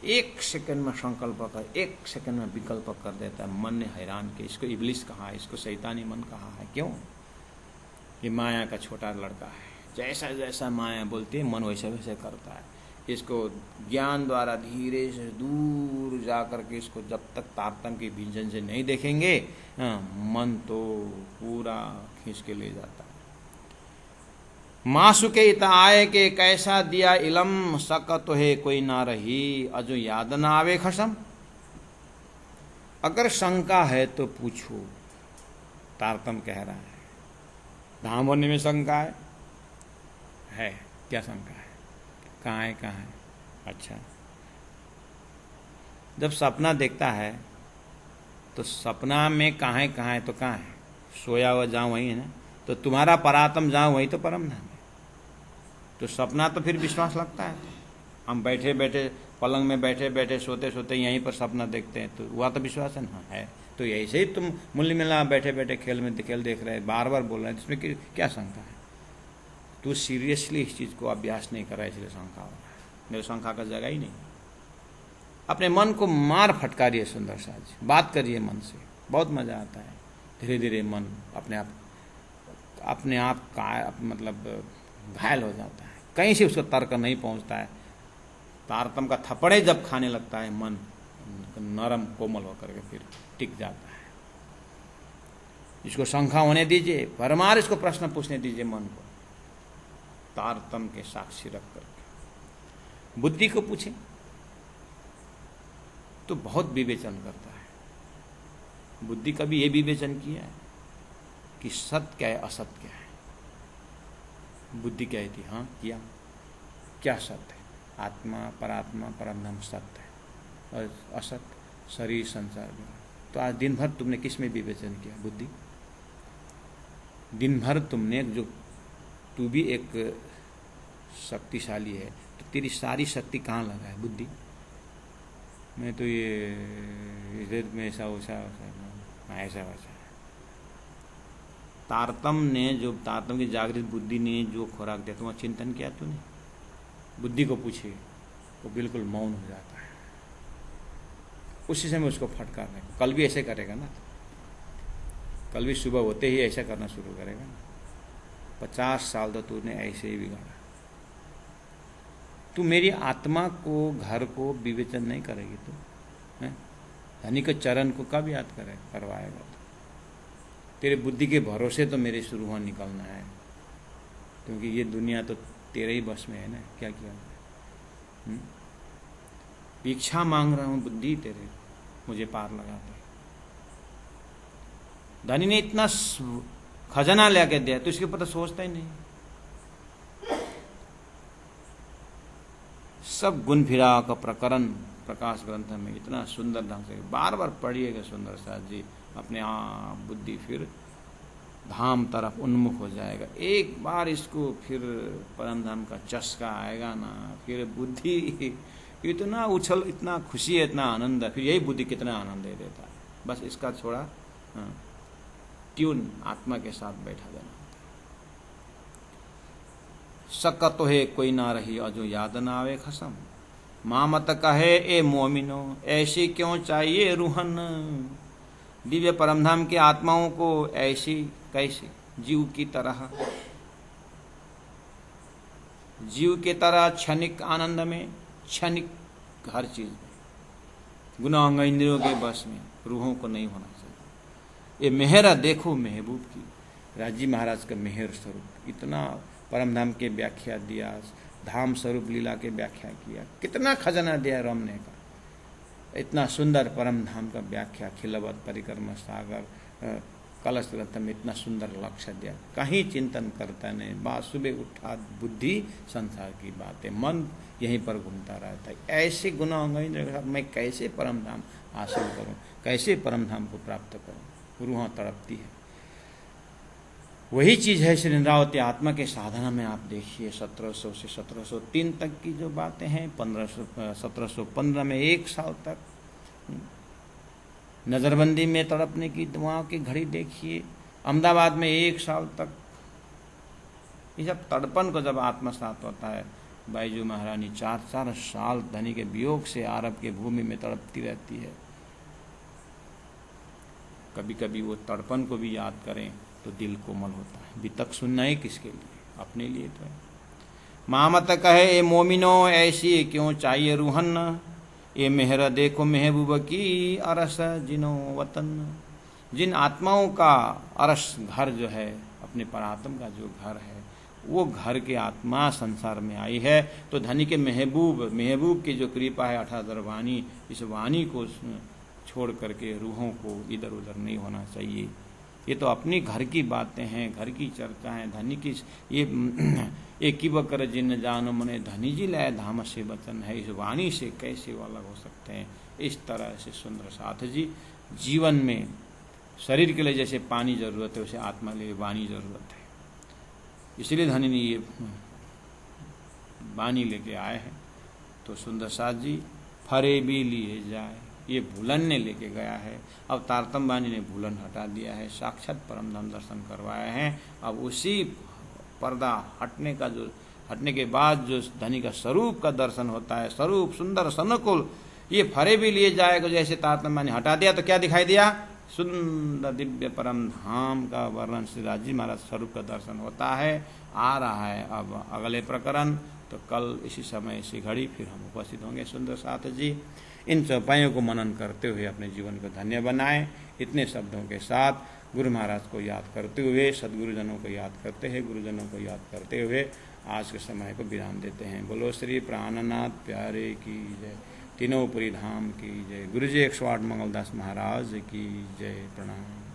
एक सेकंड में संकल्प कर, एक सेकंड में विकल्प कर देता है। मन ने हैरान किया, इसको इब्लिस कहा है, इसको शैतानी मन कहा है। क्यों? ये माया का छोटा लड़का है, जैसा जैसा माया बोलती है मन वैसे वैसे करता है। इसको ज्ञान द्वारा धीरे से दूर जाकर के इसको जब तक तारतम्य के विजन से नहीं देखेंगे, मन तो पूरा खींच के ले जाता है। मासु के इता आए के कैसा दिया इलम, सकत है कोई ना रही, अजो याद ना आवे खसम। अगर शंका है तो पूछो, तारतम्य कह रहा है। धाम होने में शंका है? क्या शंका है? कहाँ है, कहाँ है? अच्छा, जब सपना देखता है तो सपना में कहाँ है तो कहाँ है? सोया हुआ जहाँ वही है ना, तो तुम्हारा परात्म जहाँ वही तो परम धाम है। तो सपना तो फिर विश्वास लगता है। हम बैठे बैठे पलंग में बैठे बैठे सोते सोते यहीं पर सपना देखते हैं, तो हुआ तो विश्वास है ना, है। तो ऐसे ही तुम मूल्य मिला बैठे बैठे खेल देख रहे, बार बार बोल रहे हैं, इसमें क्या शंका है? तू सीरियसली इस चीज को अभ्यास नहीं कर रहा है, इसलिए शंका हो रहा है। मेरे शंका का जगह ही नहीं। अपने मन को मार फटकारिए, सुंदर साज बात करिए मन से, बहुत मजा आता है। धीरे धीरे मन अपने आप का मतलब घायल हो जाता है, कहीं से उसका तर्क नहीं पहुंचता है। तारतम का थप्पड़े जब खाने लगता है, मन नरम कोमल होकर के फिर टिक जाता है। इसको शंका होने दीजिए, परमार इसको प्रश्न पूछने दीजिए मन को, तारतम के साक्षी रख करके। बुद्धि को पूछे तो बहुत विवेचन करता है, बुद्धि कभी ये विवेचन किया है कि सत्य क्या है, असत्य क्या है? बुद्धि कहती हाँ किया। क्या सत्य है? आत्मा, परात्मा, परमधाम सत्य है, और असत्य शरीर, संसार। तो आज दिन भर तुमने किस में विवेचन किया? बुद्धि। दिन भर तुमने जो, तू भी एक शक्तिशाली है, तो तेरी सारी शक्ति कहाँ लगा है? बुद्धि में। तो ये इधर में ऐसा वैसा ऐसा वैसा। तारतम की जागृत बुद्धि ने जो खुराक दिया, तुम्हारा चिंतन किया तूने? बुद्धि को पूछे, वो बिल्कुल मौन हो जाता है। उसी समय उसको फटकार है। कल भी ऐसे करेगा ना, कल भी सुबह होते ही ऐसा करना शुरू करेगा ना। 50 साल तो तूने ऐसे ही बिगाड़ा। तू मेरी आत्मा को, घर को विवेचन नहीं करेगी तू, है? धनी के चरण को कब याद करवाएगा तो? तेरे बुद्धि के भरोसे तो मेरे शुरू हो निकलना है, क्योंकि ये दुनिया तो तेरे ही बस में है ना। क्या किया? भिक्षा मांग रहा हूं बुद्धि तेरे, मुझे पार लगा दे। धनी ने इतना खजाना लेके दिया, तो इसके ऊपर तो सोचता ही नहीं। सब गुण फिरा का प्रकरण प्रकाश ग्रंथ में इतना सुंदर ढंग से बार बार पढ़िएगा सुंदर साथ जी, अपने आप बुद्धि फिर धाम तरफ उन्मुख हो जाएगा। एक बार इसको फिर परम धाम का चस्का आएगा ना, फिर बुद्धि इतना उछल, इतना खुशी है, इतना आनंद है। फिर यही बुद्धि कितना आनंद दे देता है। बस इसका थोड़ा ट्यून आत्मा के साथ बैठा देना। शक तो है कोई ना रही और जो याद ना आवे खसम, माँ मत कहे ए मोमिनो ऐसी क्यों चाहिए रूहन। दिव्य परमधाम की आत्माओं को ऐसी कैसे? जीव की तरह, जीव की तरह क्षणिक आनंद में, क्षणिक हर चीज में, गुनाह इंद्रियों के बस में रूहों को नहीं होना चाहिए। ये मेहरा देखो महबूब की, राजी महाराज का मेहर स्वरूप इतना परमधाम के व्याख्या दिया, धाम स्वरूप लीला के व्याख्या किया, कितना खजाना दिया रमने का। इतना सुंदर परम धाम का व्याख्या, खिलवत परिक्रमा सागर कलश ग्रंथ में इतना सुंदर लक्ष्य दिया। कहीं चिंतन करता नहीं, बात सुबह उठा बुद्धि संसार की बातें, मन यहीं पर घूमता रहता है। ऐसे गुना मैं कैसे परम धाम हासिल करूं, कैसे परम धाम को प्राप्त करूं? रूह तड़पती है। वही चीज है श्री इंद्रावती आत्मा के साधना में। आप देखिए 1700 से 1703 तक की जो बातें हैं, 1715 में 1 साल तक नजरबंदी में तड़पने की वहां की घड़ी देखिए, अहमदाबाद में 1 साल तक। ये जब तड़पन को जब आत्मसात होता है, बाईजू महारानी 4 साल धनी के वियोग से अरब के भूमि में तड़पती रहती है। कभी कभी वो तड़पन को भी याद करें तो दिल कोमल होता है। वितक सुनना ही किसके लिए? अपने लिए तो है। मामत कहे ए मोमिनो ऐसी क्यों चाहिए रूहन, ये मेहरा देखो महबूब की अरस जिनो वतन। जिन आत्माओं का अरस घर जो है, अपने परात्म का जो घर है, वो घर के आत्मा संसार में आई है। तो धनी के महबूब की जो कृपा है 18 वाणी, इस वाणी को छोड़ करके रूहों को इधर उधर नहीं होना चाहिए। ये तो अपनी घर की बातें हैं, घर की चर्चा है। धनी की ये एक ही बकर जिन जानो मने, धनी जी लाए धाम से वचन है। इस वाणी से कैसे वो अलग हो सकते हैं? इस तरह से सुंदर साथ जी जीवन में शरीर के लिए जैसे पानी जरूरत है, वैसे आत्मा के लिए वाणी जरूरत है। इसलिए धनी ने ये वाणी लेके आए हैं। तो सुंदर साथ जी फरे भी लिए जाए, ये भूलन ने लेके गया है। अब तारतम वाणी ने भूलन हटा दिया है, साक्षात परमधाम दर्शन करवाए हैं। अब उसी पर्दा हटने के बाद जो धनी का स्वरूप का दर्शन होता है, स्वरूप सुंदर सनुकूल, ये फरे भी लिए जाएगा। जैसे तारतम वाणी हटा दिया तो क्या दिखाई दिया? सुंदर दिव्य परम धाम का वर्णन, श्री राजी महाराज स्वरूप का दर्शन होता है। आ रहा है अब अगले प्रकरण, तो कल इसी समय इसी घड़ी फिर हम उपस्थित होंगे। सुंदर साथ जी इन चौपाइयों को मनन करते हुए अपने जीवन को धन्य बनाएं। इतने शब्दों के साथ गुरु महाराज को याद करते हुए, सदगुरुजनों को याद करते हैं, गुरुजनों को याद करते हुए आज के समय को विराम देते हैं। बोलो श्री प्राणनाथ प्यारे की जय। तीनों पुरी धाम की जय। गुरु जी 108 मंगलदास महाराज की जय। प्रणाम।